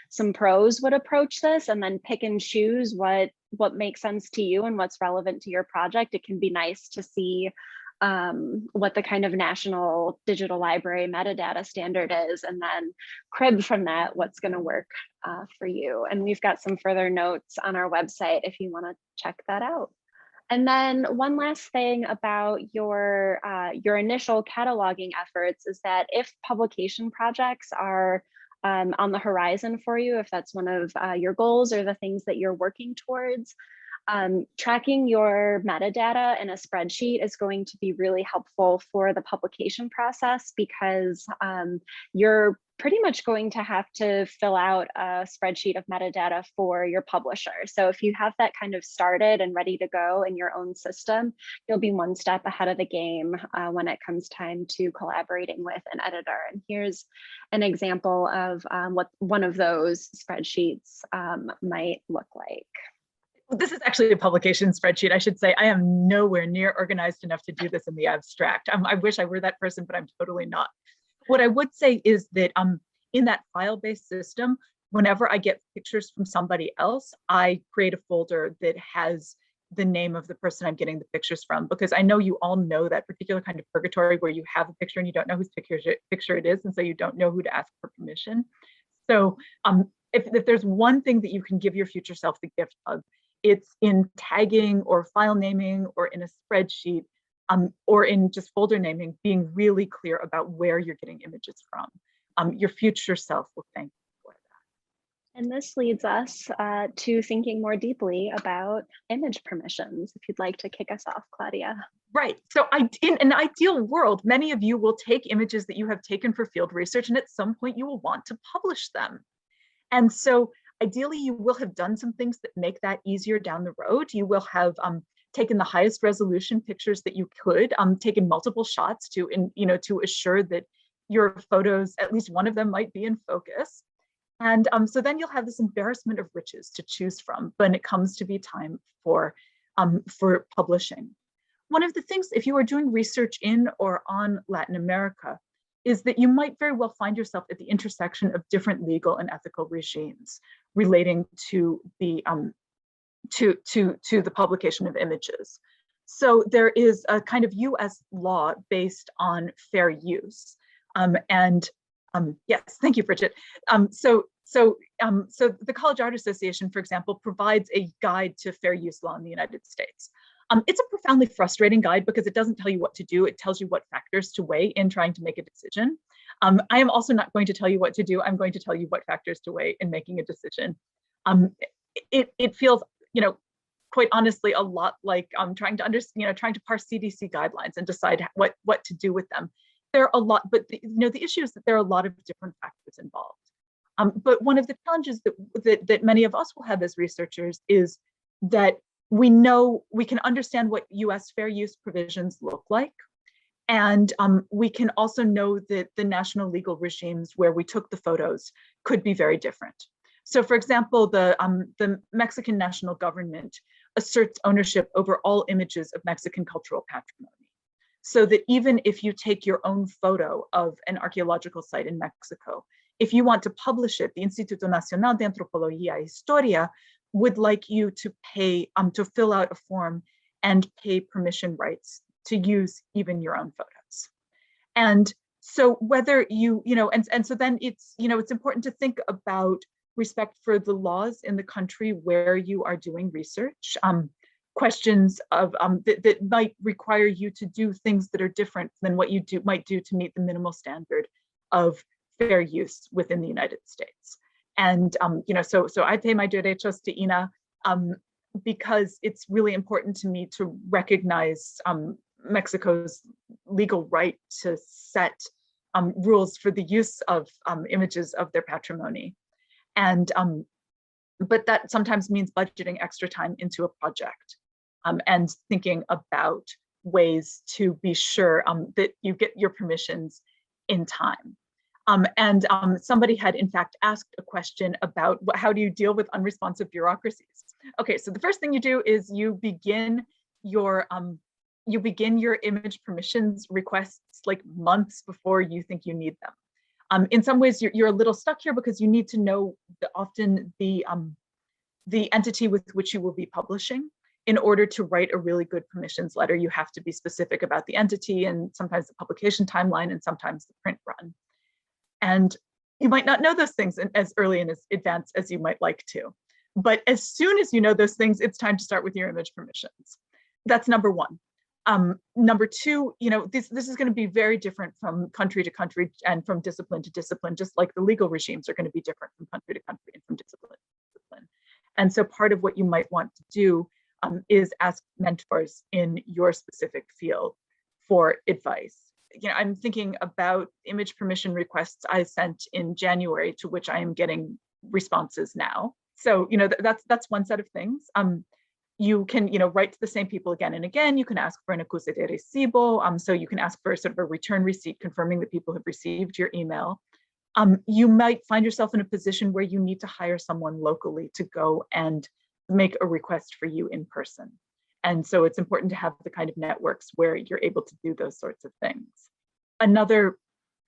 some pros would approach this, and then pick and choose what makes sense to you and what's relevant to your project, it can be nice to see what the kind of national digital library metadata standard is, and then crib from that what's going to work for you. And we've got some further notes on our website if you want to check that out. And then one last thing about your initial cataloging efforts is that if publication projects are on the horizon for you, if that's one of your goals or the things that you're working towards, tracking your metadata in a spreadsheet is going to be really helpful for the publication process, because you're pretty much going to have to fill out a spreadsheet of metadata for your publisher. So if you have that kind of started and ready to go in your own system, you'll be one step ahead of the game when it comes time to collaborating with an editor. And here's an example of what one of those spreadsheets might look like. This is actually a publication spreadsheet, I should say. I am nowhere near organized enough to do this in the abstract. I wish I were that person, but I'm totally not. What I would say is that in that file-based system, whenever I get pictures from somebody else, I create a folder that has the name of the person I'm getting the pictures from, because I know you all know that particular kind of purgatory where you have a picture and you don't know whose picture it is, and so you don't know who to ask for permission. So if there's one thing that you can give your future self the gift of, it's in tagging or file naming or in a spreadsheet or in just folder naming, being really clear about where you're getting images from. Your future self will thank you for that. And this leads us to thinking more deeply about image permissions. If you'd like to kick us off, Claudia. Right. So in an ideal world, many of you will take images that you have taken for field research, and at some point you will want to publish them. And so ideally, you will have done some things that make that easier down the road. You will have taken the highest resolution pictures that you could, taken multiple shots to assure that your photos, at least one of them, might be in focus. And so then you'll have this embarrassment of riches to choose from when it comes to be time for publishing. One of the things, if you are doing research in or on Latin America, is that you might very well find yourself at the intersection of different legal and ethical regimes relating to the publication of images. So there is a kind of US law based on fair use. Yes, thank you, Bridget. So the College Art Association, for example, provides a guide to fair use law in the United States. It's a profoundly frustrating guide because it doesn't tell you what to do. It tells you what factors to weigh in trying to make a decision. I am also not going to tell you what to do. I'm going to tell you what factors to weigh in making a decision. It feels, quite honestly, a lot like trying to parse CDC guidelines and decide what to do with them. There are a lot, but the issue is that there are a lot of different factors involved. But one of the challenges that many of us will have as researchers is that we can understand what US fair use provisions look like. And we can also know that the national legal regimes where we took the photos could be very different. So for example, the Mexican national government asserts ownership over all images of Mexican cultural patrimony. So that even if you take your own photo of an archaeological site in Mexico, if you want to publish it, the Instituto Nacional de Antropología y Historia would like you to pay, to fill out a form and pay permission rights to use even your own photos. And so whether and so then it's important to think about respect for the laws in the country where you are doing research. Questions of that might require you to do things that are different than what you might do to meet the minimal standard of fair use within the United States. And so I pay my derechos to INA because it's really important to me to recognize Mexico's legal right to set rules for the use of images of their patrimony. And but that sometimes means budgeting extra time into a project and thinking about ways to be sure that you get your permissions in time. Somebody had in fact asked a question about how do you deal with unresponsive bureaucracies? Okay, so the first thing you do is you begin your image permissions requests like months before you think you need them. In some ways, you're a little stuck here because you need to know often the entity with which you will be publishing. In order to write a really good permissions letter, you have to be specific about the entity and sometimes the publication timeline and sometimes the print run. And you might not know those things as early and as advanced as you might like to. But as soon as you know those things, it's time to start with your image permissions. That's number one. Number two, this is going to be very different from country to country and from discipline to discipline, just like the legal regimes are going to be different from country to country and from discipline to discipline. And so part of what you might want to do is ask mentors in your specific field for advice. I'm thinking about image permission requests I sent in January to which I am getting responses now. So, that's one set of things. You can, write to the same people again and again. You can ask for an acuse de recibo. So you can ask for sort of a return receipt confirming that people have received your email. You might find yourself in a position where you need to hire someone locally to go and make a request for you in person. And so it's important to have the kind of networks where you're able to do those sorts of things. Another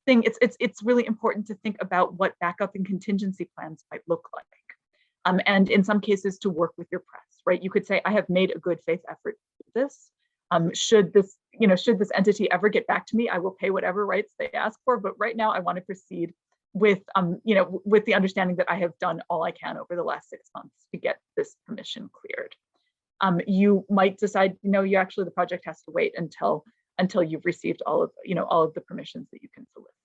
thing, it's really important to think about what backup and contingency plans might look like. And in some cases to work with your press, right? You could say, I have made a good faith effort to do this. Should this entity ever get back to me, I will pay whatever rights they ask for. But right now I want to proceed with, with the understanding that I have done all I can over the last 6 months to get this permission cleared. You might decide, the project has to wait until you've received all of the permissions that you can solicit.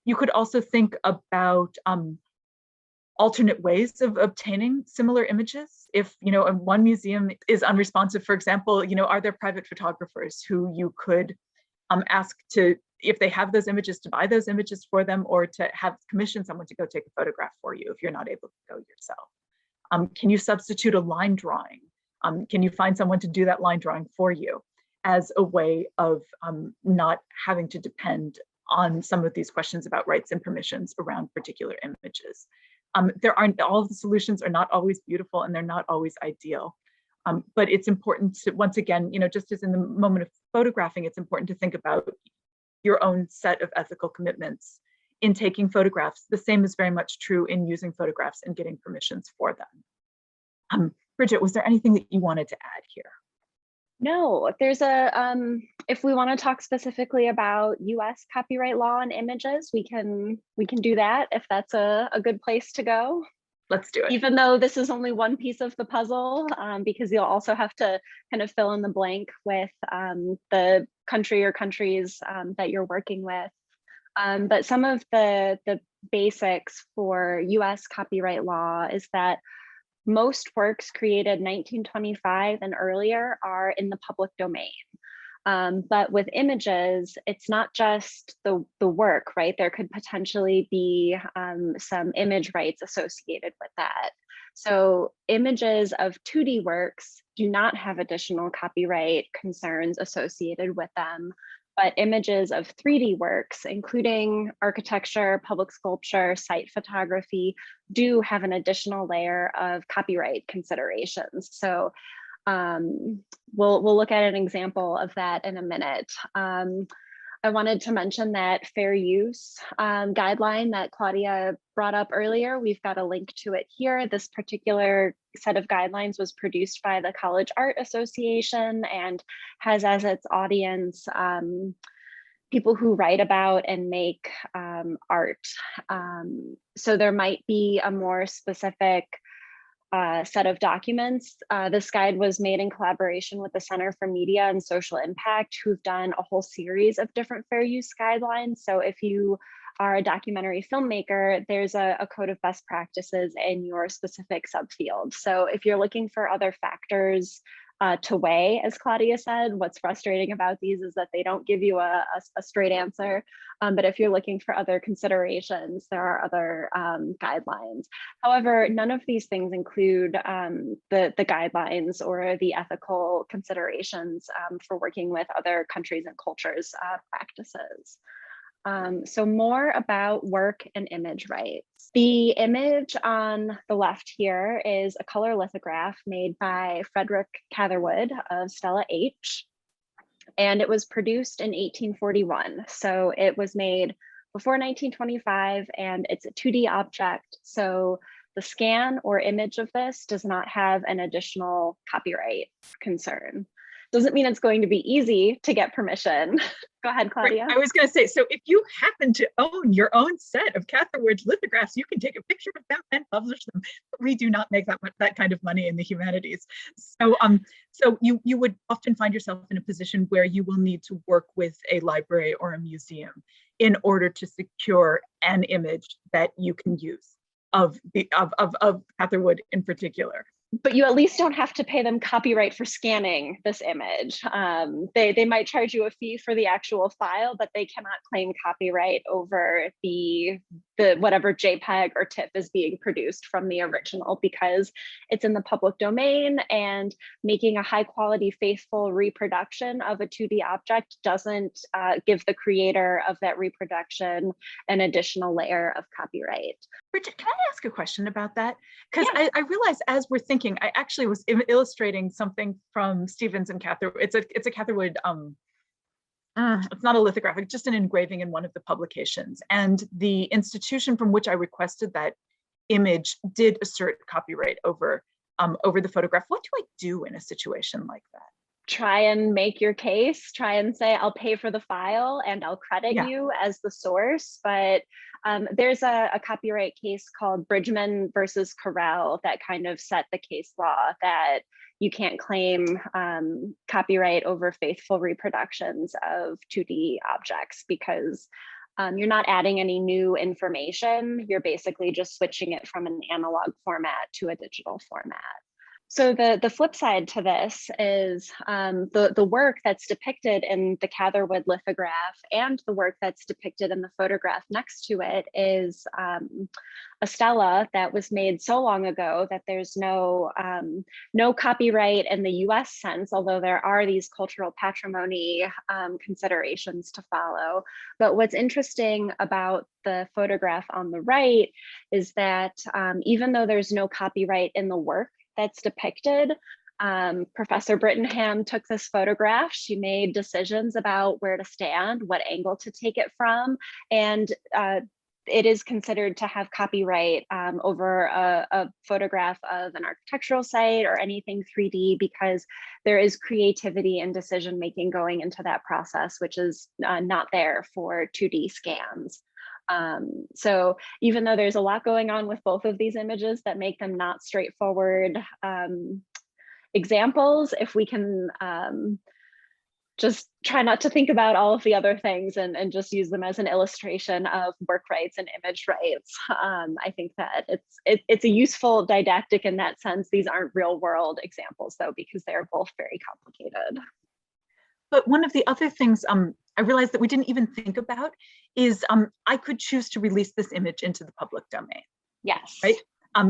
You could also think about alternate ways of obtaining similar images. If one museum is unresponsive, for example, are there private photographers who you could ask to if they have those images, to buy those images for them, or to have commission someone to go take a photograph for you if you're not able to go yourself. Can you substitute a line drawing? Can you find someone to do that line drawing for you as a way of not having to depend on some of these questions about rights and permissions around particular images? There aren't, all of the solutions are not always beautiful and they're not always ideal. But it's important to, once again, just as in the moment of photographing, it's important to think about your own set of ethical commitments in taking photographs. The same is very much true in using photographs and getting permissions for them. Bridget, was there anything that you wanted to add here? No, there's if we want to talk specifically about US copyright law and images, we can do that if that's a good place to go. Let's do it. Even though this is only one piece of the puzzle, because you'll also have to kind of fill in the blank with the country or countries that you're working with. But some of the basics for US copyright law is that most works created 1925 and earlier are in the public domain. But with images, it's not just the work, right? There could potentially be some image rights associated with that. So images of 2D works do not have additional copyright concerns associated with them, but images of 3D works, including architecture, public sculpture, site photography, do have an additional layer of copyright considerations. So we'll look at an example of that in a minute. I wanted to mention that fair use guideline that Claudia brought up earlier. We've got a link to it here. This particular set of guidelines was produced by the College Art Association and has as its audience people who write about and make art. So there might be a more specific set of documents. This guide was made in collaboration with the Center for Media and Social Impact, who've done a whole series of different fair use guidelines. So if you are a documentary filmmaker, there's a code of best practices in your specific subfield. So if you're looking for other factors to weigh, as Claudia said, what's frustrating about these is that they don't give you a straight answer. But if you're looking for other considerations, there are other guidelines. However, none of these things include the guidelines or the ethical considerations for working with other countries and cultures practices. So more about work and image rights. The image on the left here is a color lithograph made by Frederick Catherwood of Stella H. And it was produced in 1841. So it was made before 1925 and it's a 2D object. So the scan or image of this does not have an additional copyright concern. Doesn't mean it's going to be easy to get permission. Go ahead, Claudia. Right. I was going to say, so if you happen to own your own set of Catherwood lithographs, you can take a picture of them and publish them. We do not make that kind of money in the humanities. So, so you would often find yourself in a position where you will need to work with a library or a museum in order to secure an image that you can use of Catherwood in particular. But you at least don't have to pay them copyright for scanning this image. They might charge you a fee for the actual file, but they cannot claim copyright over the whatever JPEG or TIFF is being produced from the original, because it's in the public domain, and making a high quality, faithful reproduction of a 2D object doesn't give the creator of that reproduction an additional layer of copyright. Bridget, can I ask a question about that? Because Yeah. I realized as we're thinking, I actually was illustrating something from Stevens and Catherwood. It's a Catherwood, it's not a lithograph, it's just an engraving in one of the publications. And the institution from which I requested that image did assert copyright over the photograph. What do I do in a situation like that? Try and make your case, try and say, I'll pay for the file and I'll credit you as the source. But there's a copyright case called Bridgman versus Carell that kind of set the case law that you can't claim copyright over faithful reproductions of 2D objects, because you're not adding any new information. You're basically just switching it from an analog format to a digital format. So the flip side to this is the work that's depicted in the Catherwood lithograph and the work that's depicted in the photograph next to it is a stela that was made so long ago that there's no copyright in the US sense, although there are these cultural patrimony considerations to follow. But what's interesting about the photograph on the right is that even though there's no copyright in the work that's depicted, Professor Brittenham took this photograph. She made decisions about where to stand, what angle to take it from, and it is considered to have copyright over a photograph of an architectural site or anything 3D, because there is creativity and decision making going into that process, which is not there for 2D scans. So even though there's a lot going on with both of these images that make them not straightforward examples, if we can just try not to think about all of the other things and just use them as an illustration of work rights and image rights. I think that it's a useful didactic in that sense. These aren't real world examples though, because they're both very complicated. But one of the other things I realized that we didn't even think about is I could choose to release this image into the public domain. Yes. Right.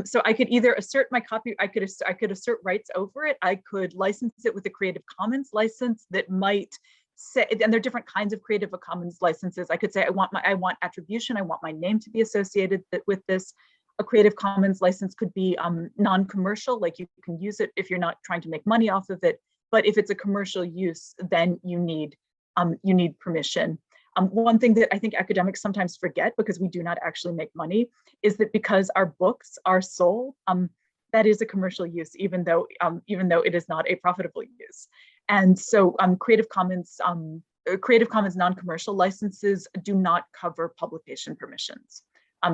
So I could either assert my copy, I could assert rights over it. I could license it with a Creative Commons license that might say, and there are different kinds of Creative Commons licenses. I could say I want attribution. I want my name to be associated with this. A Creative Commons license could be non-commercial, like you can use it if you're not trying to make money off of it. But if it's a commercial use, then you need permission. One thing that I think academics sometimes forget, because we do not actually make money, is that because our books are sold, that is a commercial use, even though it is not a profitable use. And so Creative Commons non-commercial licenses do not cover publication permissions.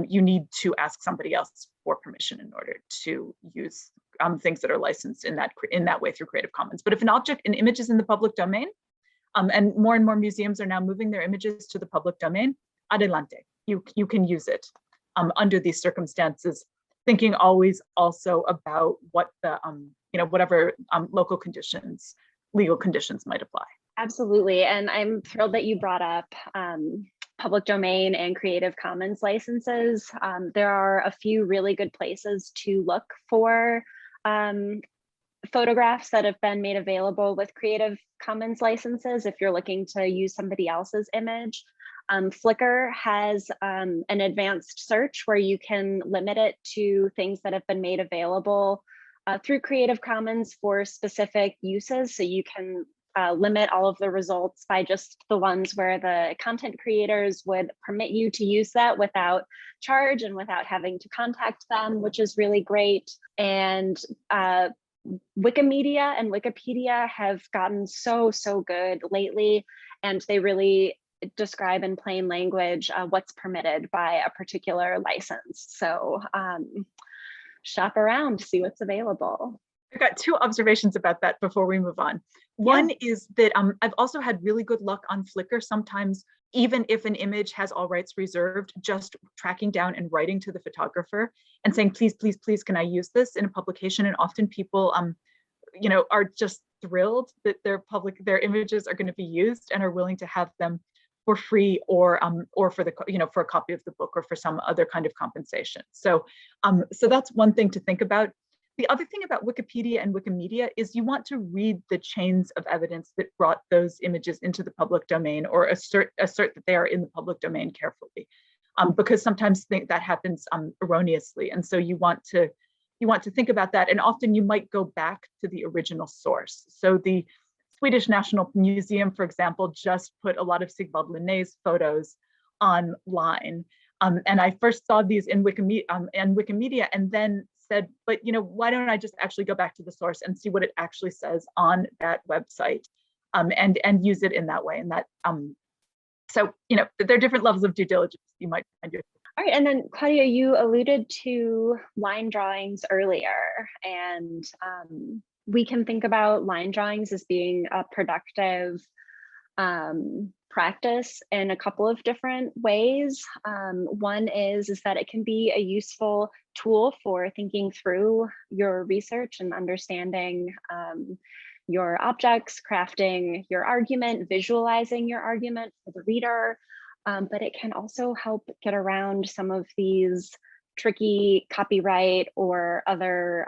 You need to ask somebody else for permission in order to use things that are licensed in that way through Creative Commons. But if an image is in the public domain, and more museums are now moving their images to the public domain, adelante, you can use it under these circumstances, thinking always also about what the whatever local conditions, legal conditions might apply. Absolutely, and I'm thrilled that you brought up public domain and Creative Commons licenses. There are a few really good places to look for photographs that have been made available with Creative Commons licenses if you're looking to use somebody else's image. Flickr has an advanced search where you can limit it to things that have been made available through Creative Commons for specific uses. So you can limit all of the results by just the ones where the content creators would permit you to use that without charge and without having to contact them, which is really great. And Wikimedia and Wikipedia have gotten so good lately, and they really describe in plain language what's permitted by a particular license. So shop around, see what's available. I've got two observations about that before we move on. One is that I've also had really good luck on Flickr. Sometimes, even if an image has all rights reserved, just tracking down and writing to the photographer and saying, please, can I use this in a publication? And often people, are just thrilled that their images are going to be used and are willing to have them for free or for for a copy of the book or for some other kind of compensation. So that's one thing to think about. The other thing about Wikipedia and Wikimedia is you want to read the chains of evidence that brought those images into the public domain, or assert that they are in the public domain carefully, because sometimes that happens erroneously, and so you want to think about that. And often you might go back to the original source. So the Swedish National Museum, for example, just put a lot of Sigvald Linné's photos online, and I first saw these in Wikimedia, and then said, but why don't I just actually go back to the source and see what it actually says on that website, and use it in that way. And that so there are different levels of due diligence you might find. All right, and then Claudia, you alluded to line drawings earlier, and we can think about line drawings as being a productive practice in a couple of different ways. One is that it can be a useful tool for thinking through your research and understanding your objects, crafting your argument, visualizing your argument for the reader. But it can also help get around some of these tricky copyright or other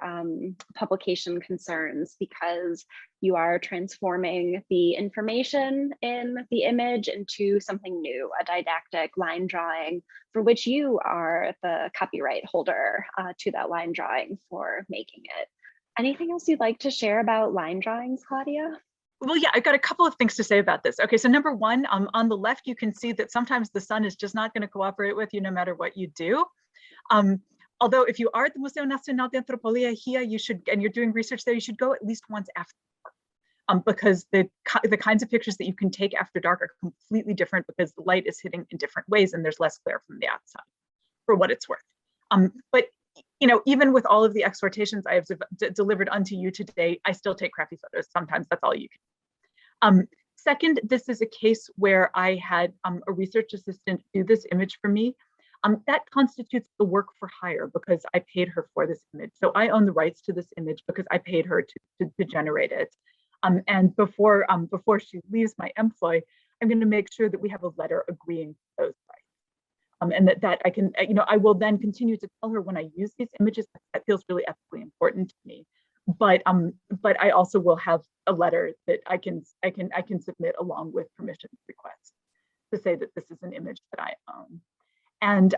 publication concerns, because you are transforming the information in the image into something new, a didactic line drawing for which you are the copyright holder to that line drawing for making it. Anything else you'd like to share about line drawings, Claudia? Well, yeah, I've got a couple of things to say about this. Okay, so number one, on the left, you can see that sometimes the sun is just not going to cooperate with you no matter what you do. Although if you are at the Museo Nacional de Antropología, you should, and you're doing research there, you should go at least once after dark, because the kinds of pictures that you can take after dark are completely different, because the light is hitting in different ways and there's less glare from the outside, for what it's worth. But even with all of the exhortations I have delivered unto you today, I still take crappy photos. Sometimes that's all you can. Second, this is a case where I had a research assistant do this image for me. That constitutes the work for hire because I paid her for this image. So I own the rights to this image because I paid her to generate it. And before she leaves my employ, I'm going to make sure that we have a letter agreeing to those rights. And that I can, I will then continue to tell her when I use these images, that feels really ethically important to me. But I also will have a letter that I can submit along with permission requests to say that this is an image that I own. And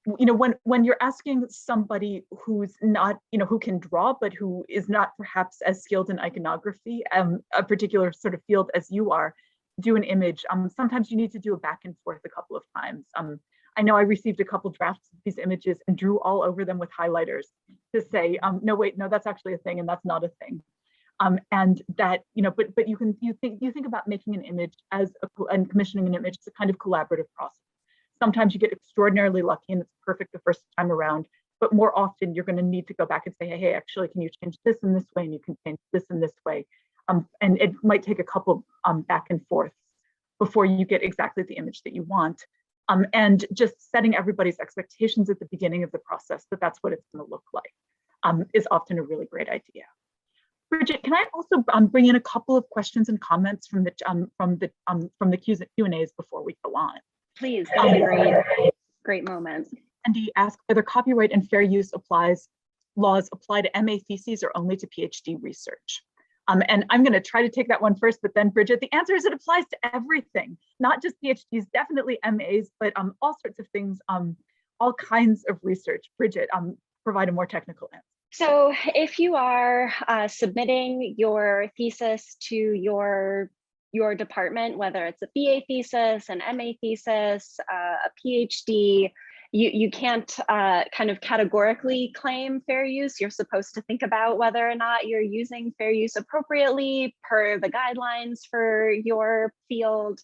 when you're asking somebody who's not, who can draw, but who is not perhaps as skilled in iconography, a particular sort of field as you are, do an image, sometimes you need to do a back and forth a couple of times. I know I received a couple drafts of these images and drew all over them with highlighters to say, no, wait, no, that's actually a thing and that's not a thing. And that, but you think about making an image and commissioning an image as a kind of collaborative process. Sometimes you get extraordinarily lucky and it's perfect the first time around, but more often you're going to need to go back and say, hey, actually, can you change this in this way? And you can change this in this way. And it might take a couple back and forth before you get exactly the image that you want. And just setting everybody's expectations at the beginning of the process that that's what it's going to look like is often a really great idea. Bridget, can I also bring in a couple of questions and comments from the Q&As before we go on? Please, that's a great moment. Andy asked whether copyright and fair use laws apply to MA theses or only to PhD research. And I'm going to try to take that one first, but then Bridget, the answer is it applies to everything, not just PhDs, definitely MAs, but all sorts of things, all kinds of research. Bridget, provide a more technical answer. So if you are submitting your thesis to your department, whether it's a BA thesis, an MA thesis, a PhD, you can't kind of categorically claim fair use. You're supposed to think about whether or not you're using fair use appropriately per the guidelines for your field.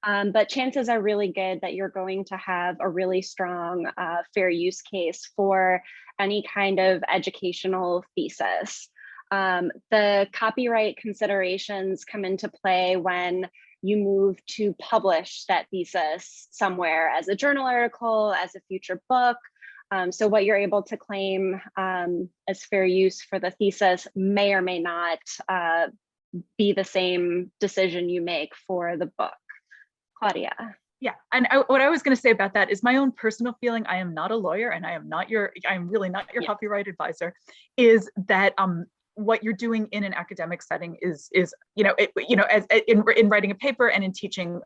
But chances are really good that you're going to have a really strong fair use case for any kind of educational thesis. The copyright considerations come into play when you move to publish that thesis somewhere as a journal article, as a future book. So what you're able to claim as fair use for the thesis may or may not be the same decision you make for the book. Claudia. Yeah, and what I was going to say about that is my own personal feeling. I am not a lawyer, and I am really not your copyright advisor. Is that what you're doing in an academic setting is in writing a paper and in teaching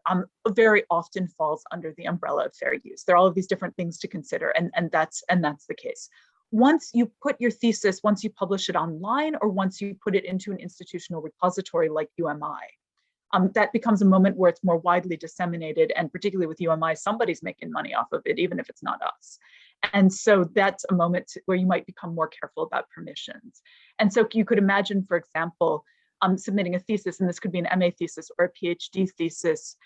very often falls under the umbrella of fair use. There are all of these different things to consider, and that's the case. Once you put your thesis, once you publish it online, or once you put it into an institutional repository like UMI, that becomes a moment where it's more widely disseminated, and particularly with UMI, somebody's making money off of it, even if it's not us. And so that's a moment where you might become more careful about permissions. And so you could imagine, for example, submitting a thesis, and this could be an MA thesis or a PhD thesis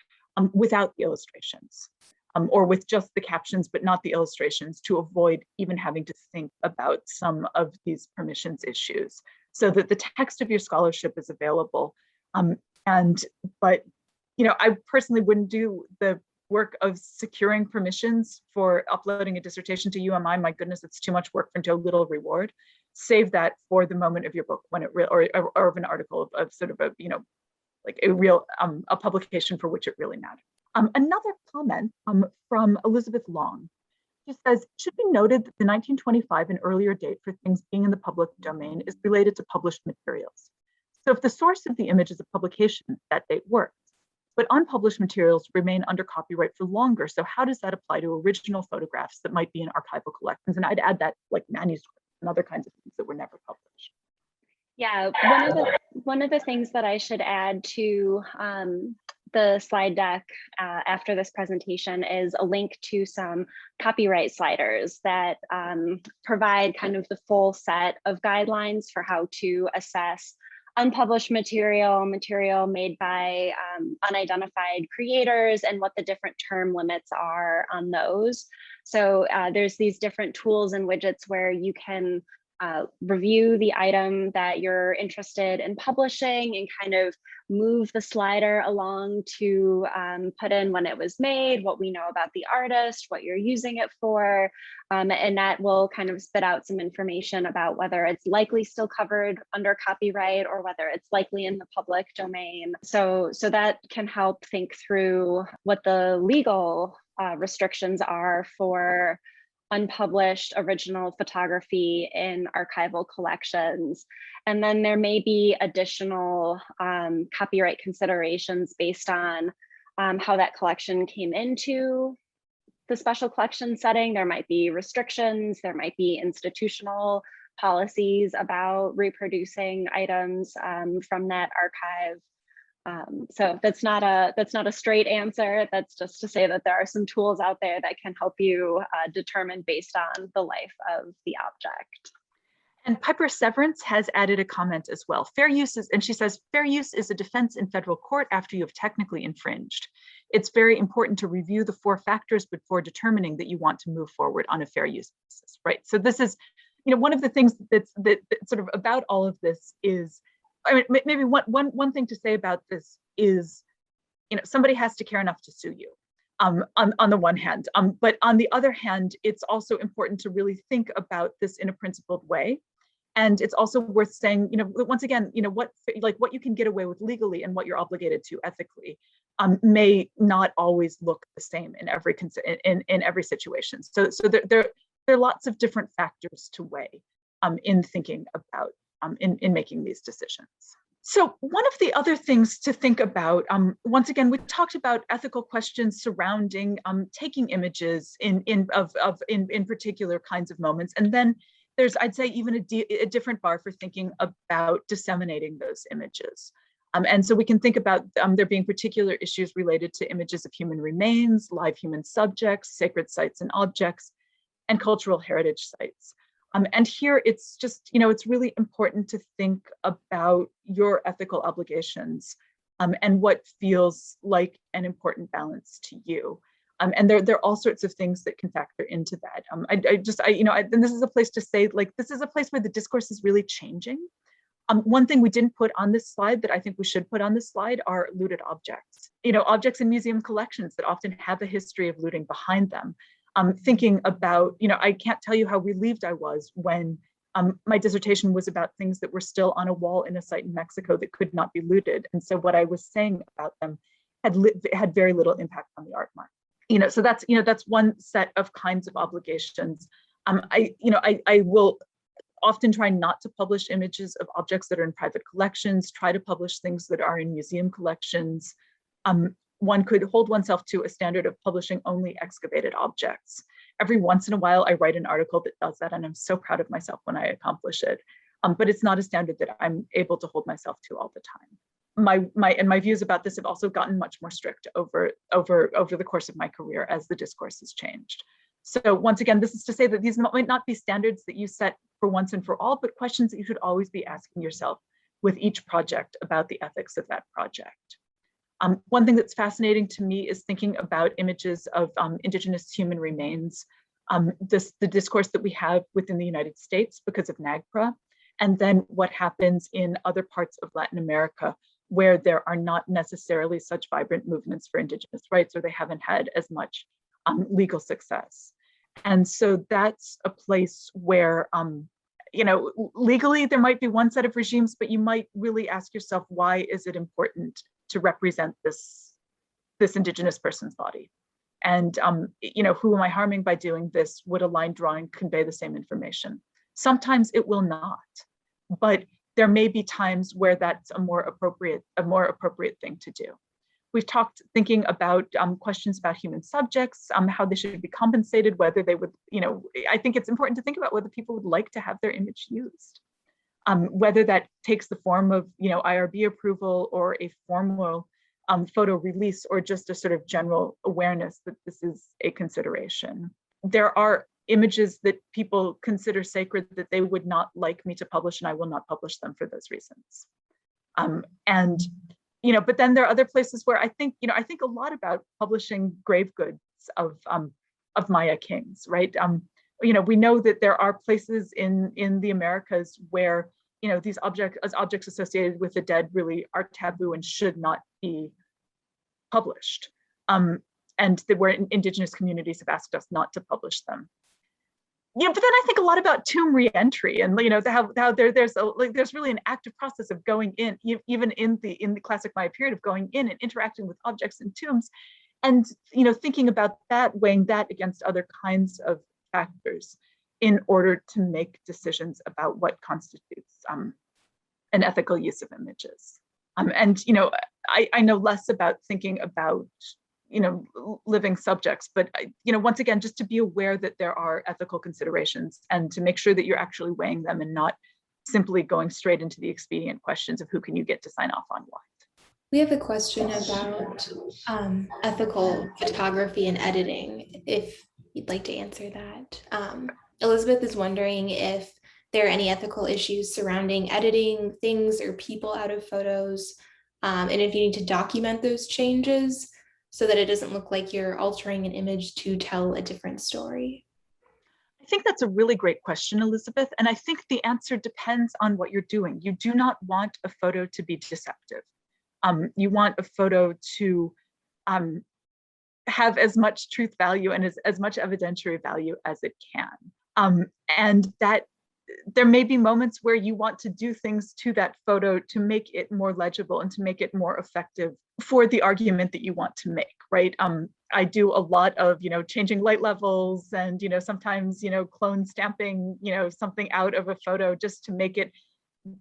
without the illustrations, or with just the captions, but not the illustrations, to avoid even having to think about some of these permissions issues, so that the text of your scholarship is available. But I personally wouldn't do the work of securing permissions for uploading a dissertation to UMI. My goodness, it's too much work for too little reward. Save that for the moment of your book when it or of an article of sort of a, like a real a publication for which it really matters. Another comment from Elizabeth Long. She says, it should be noted that the 1925 and earlier date for things being in the public domain is related to published materials. So if the source of the image is a publication, that date works. But unpublished materials remain under copyright for longer. So how does that apply to original photographs that might be in archival collections? And I'd add that like manuscripts and other kinds of things that were never published. Yeah, one of the things that I should add to the slide deck after this presentation is a link to some copyright sliders that provide kind of the full set of guidelines for how to assess unpublished material made by unidentified creators, and what the different term limits are on those. So there's these different tools and widgets where you can review the item that you're interested in publishing and kind of move the slider along to put in when it was made, what we know about the artist, what you're using it for, and that will kind of spit out some information about whether it's likely still covered under copyright or whether it's likely in the public domain. So that can help think through what the legal restrictions are for unpublished original photography in archival collections. And then there may be additional copyright considerations based on how that collection came into the special collection setting. There might be restrictions, there might be institutional policies about reproducing items from that archive. So that's not a straight answer. That's just to say that there are some tools out there that can help you determine based on the life of the object. And Piper Severance has added a comment as well. Fair use is, and she says, fair use is a defense in federal court after you have technically infringed. It's very important to review the 4 factors before determining that you want to move forward on a fair use basis, right? So this is, one of the things that's sort of about all of this is, I mean, maybe one thing to say about this is, somebody has to care enough to sue you, on the one hand, but on the other hand, it's also important to really think about this in a principled way. And it's also worth saying, once again, what you can get away with legally and what you're obligated to ethically may not always look the same in every situation. So there are lots of different factors to weigh in thinking about in making these decisions. So one of the other things to think about, once again, we talked about ethical questions surrounding taking images in particular kinds of moments, and then there's, I'd say, even a different bar for thinking about disseminating those images. And so we can think about there being particular issues related to images of human remains, live human subjects, sacred sites and objects, and cultural heritage sites. And here it's just, it's really important to think about your ethical obligations and what feels like an important balance to you. And there are all sorts of things that can factor into that. And this is a place to say, like, this is a place where the discourse is really changing. One thing we didn't put on this slide that I think we should put on this slide are looted objects. Objects in museum collections that often have a history of looting behind them. Thinking about, I can't tell you how relieved I was when my dissertation was about things that were still on a wall in a site in Mexico that could not be looted. And so what I was saying about them had very little impact on the art market. So that's one set of kinds of obligations. I will often try not to publish images of objects that are in private collections, try to publish things that are in museum collections. One could hold oneself to a standard of publishing only excavated objects. Every once in a while, I write an article that does that, and I'm so proud of myself when I accomplish it. But it's not a standard that I'm able to hold myself to all the time. My views about this have also gotten much more strict over the course of my career as the discourse has changed. So once again, this is to say that these might not be standards that you set for once and for all, but questions that you should always be asking yourself with each project about the ethics of that project. One thing that's fascinating to me is thinking about images of Indigenous human remains, the discourse that we have within the United States because of NAGPRA, and then what happens in other parts of Latin America where there are not necessarily such vibrant movements for Indigenous rights, or they haven't had as much legal success. And so that's a place where, legally there might be one set of regimes, but you might really ask yourself, why is it important to represent this Indigenous person's body? And, who am I harming by doing this? Would a line drawing convey the same information? Sometimes it will not, but there may be times where that's a more appropriate thing to do. We've talked thinking about questions about human subjects, how they should be compensated, whether they would, I think it's important to think about whether people would like to have their image used, whether that takes the form of, IRB approval or a formal photo release, or just a sort of general awareness that this is a consideration. There are images that people consider sacred that they would not like me to publish, and I will not publish them for those reasons. But then there are other places where I think a lot about publishing grave goods of Maya kings, right? We know that there are places in the Americas where, these objects associated with the dead really are taboo and should not be published. And where Indigenous communities have asked us not to publish them. But then I think a lot about tomb reentry, and how there's really an active process of going in, even in the classic Maya period, of going in and interacting with objects in tombs, and thinking about that, weighing that against other kinds of factors in order to make decisions about what constitutes an ethical use of images. I know less about thinking about living subjects, but once again, just to be aware that there are ethical considerations, and to make sure that you're actually weighing them and not simply going straight into the expedient questions of who can you get to sign off on what. We have a question about ethical photography and editing, if you'd like to answer that. Elizabeth is wondering if there are any ethical issues surrounding editing things or people out of photos, and if you need to document those changes so that it doesn't look like you're altering an image to tell a different story. I think that's a really great question, Elizabeth. And I think the answer depends on what you're doing. You do not want a photo to be deceptive. You want a photo to have as much truth value and as much evidentiary value as it can. And that there may be moments where you want to do things to that photo to make it more legible and to make it more effective for the argument that you want to make, right? I do a lot of, changing light levels and, sometimes, clone stamping, something out of a photo just to make it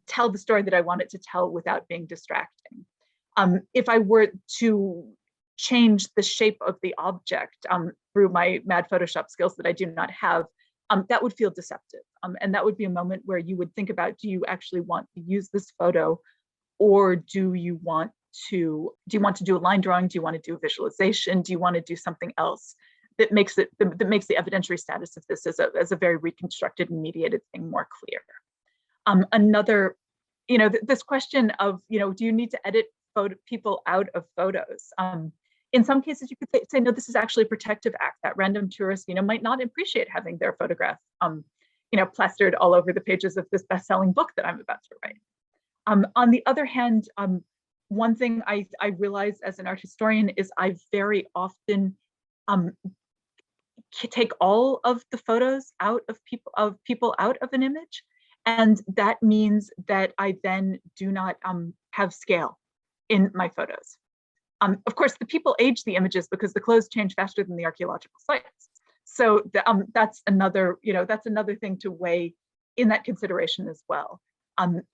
tell the story that I want it to tell without being distracting. If I were to change the shape of the object through my mad Photoshop skills that I do not have, that would feel deceptive. And that would be a moment where you would think about, do you actually want to use this photo, or do you want to do a line drawing? Do you want to do a visualization? Do you want to do something else that makes the evidentiary status of this as a very reconstructed and mediated thing more clear? Another, this question of, do you need to edit people out of photos? In some cases, you could say, no, this is actually a protective act. That random tourist, might not appreciate having their photograph, plastered all over the pages of this best-selling book that I'm about to write. On the other hand, one thing I realize as an art historian is I very often take all of the photos out of people out of an image, and that means that I then do not have scale in my photos. Of course, the people age the images because the clothes change faster than the archaeological sites. So that's another thing to weigh in that consideration as well.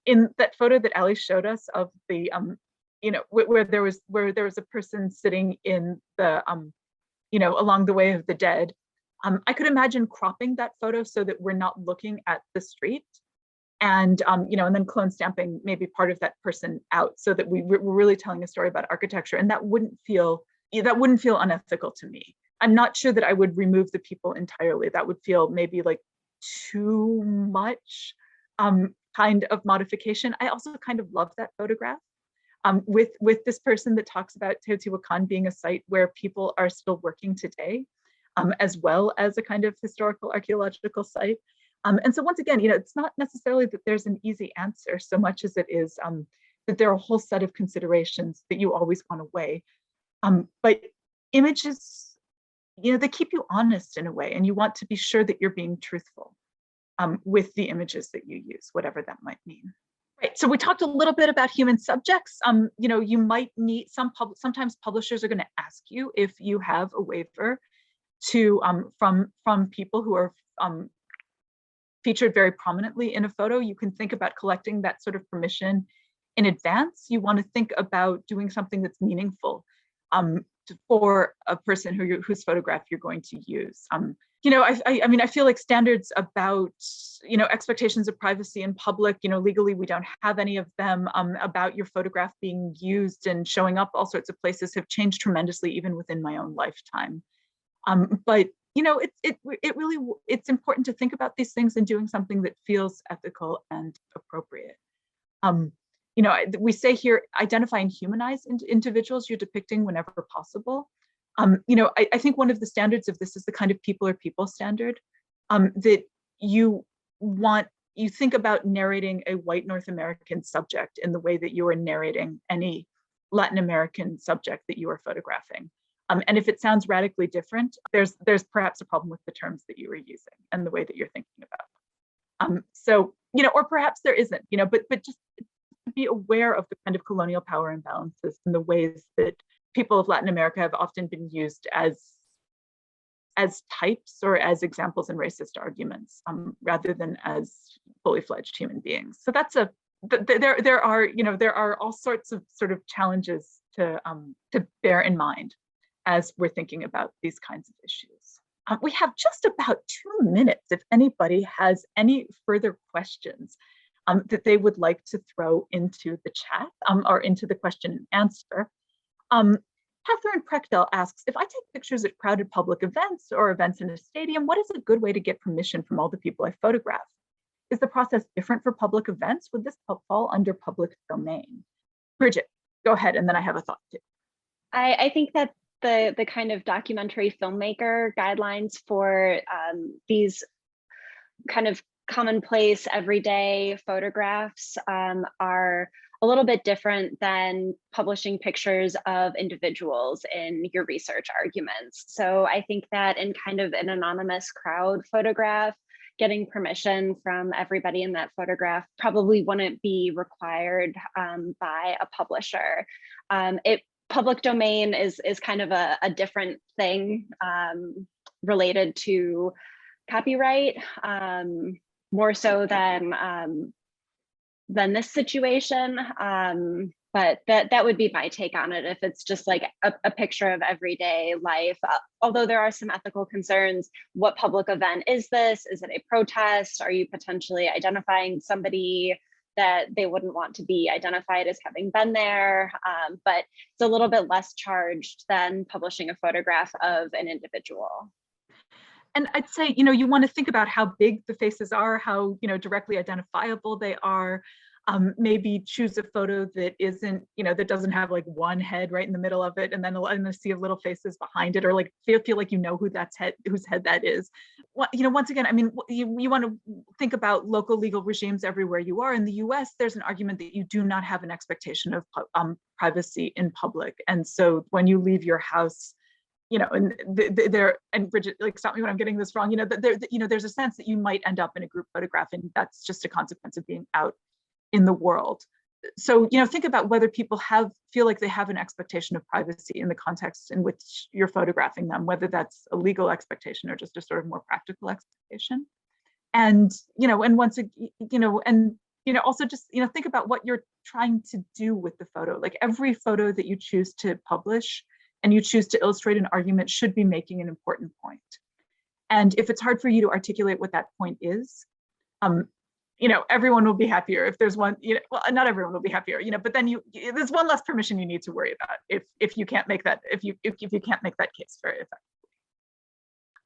In that photo that Allie showed us of the, where there was a person sitting in the, along the way of the dead, I could imagine cropping that photo so that we're not looking at the street. And and then clone stamping maybe part of that person out so that we're really telling a story about architecture, and that wouldn't feel unethical to me. I'm not sure that I would remove the people entirely. That would feel maybe like too much kind of modification. I also kind of love that photograph with this person that talks about Teotihuacan being a site where people are still working today, as well as a kind of historical archaeological site. And so once again, it's not necessarily that there's an easy answer so much as it is that there are a whole set of considerations that you always want to weigh. But images, they keep you honest in a way, and you want to be sure that you're being truthful with the images that you use, whatever that might mean. Right, so we talked a little bit about human subjects. You might need sometimes publishers are going to ask you if you have a waiver to from people who are featured very prominently in a photo. You can think about collecting that sort of permission in advance. You want to think about doing something that's meaningful for a person whose photograph you're going to use. I feel like standards about, expectations of privacy in public, legally we don't have any of them, about your photograph being used and showing up all sorts of places have changed tremendously even within my own lifetime. But it's important to think about these things and doing something that feels ethical and appropriate. We say here, identify and humanize individuals you're depicting whenever possible. I think one of the standards of this is the kind of people or people standard that you think about narrating a white North American subject in the way that you are narrating any Latin American subject that you are photographing. And if it sounds radically different, there's perhaps a problem with the terms that you are using and the way that you're thinking about. Or perhaps there isn't, but just be aware of the kind of colonial power imbalances and the ways that people of Latin America have often been used as types or as examples in racist arguments, rather than as fully fledged human beings. So that's there are all sorts of sort of challenges to bear in mind as we're thinking about these kinds of issues. We have just about 2 minutes if anybody has any further questions that they would like to throw into the chat or into the question and answer. Catherine Prechtell asks, if I take pictures at crowded public events or events in a stadium, what is a good way to get permission from all the people I photograph? Is the process different for public events? Would this fall under public domain? Bridget, go ahead, and then I have a thought too. I think that the kind of documentary filmmaker guidelines for these kind of commonplace everyday photographs are a little bit different than publishing pictures of individuals in your research arguments. So I think that in kind of an anonymous crowd photograph, getting permission from everybody in that photograph probably wouldn't be required by a publisher. Public domain is kind of a different thing related to copyright, more so than this situation. But that would be my take on it if it's just like a picture of everyday life. Although there are some ethical concerns. What public event is this? Is it a protest? Are you potentially identifying somebody that they wouldn't want to be identified as having been there? But it's a little bit less charged than publishing a photograph of an individual. And I'd say, you want to think about how big the faces are, how, directly identifiable they are. Maybe choose a photo that isn't, that doesn't have like one head right in the middle of it, and then a sea of little faces behind it, or like feel like whose head that is. Once again, I mean, you want to think about local legal regimes everywhere you are. In the U.S., there's an argument that you do not have an expectation of privacy in public, and so when you leave your house, and Bridget, like, stop me when I'm getting this wrong. There's a sense that you might end up in a group photograph, and that's just a consequence of being out in the world. So, think about whether people feel like they have an expectation of privacy in the context in which you're photographing them, whether that's a legal expectation or just a sort of more practical expectation. And, also just, think about what you're trying to do with the photo. Like, every photo that you choose to publish and you choose to illustrate an argument should be making an important point. And if it's hard for you to articulate what that point is, everyone will be happier if there's one, well, not everyone will be happier, but then there's one less permission you need to worry about if you can't make that, if you can't make that case very effectively.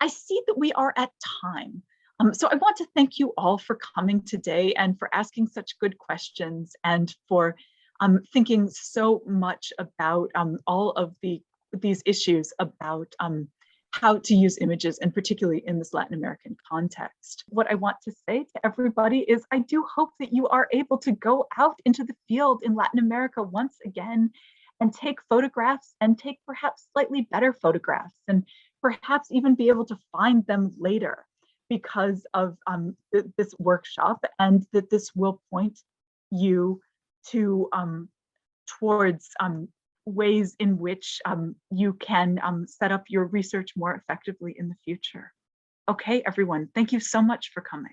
I see that we are at time. So I want to thank you all for coming today and for asking such good questions and for thinking so much about all of these issues about how to use images, and particularly in this Latin American context. What I want to say to everybody is I do hope that you are able to go out into the field in Latin America once again and take photographs, and take perhaps slightly better photographs, and perhaps even be able to find them later because of this workshop, and that this will point you to towards ways in which you can set up your research more effectively in the future. Okay, everyone, thank you so much for coming.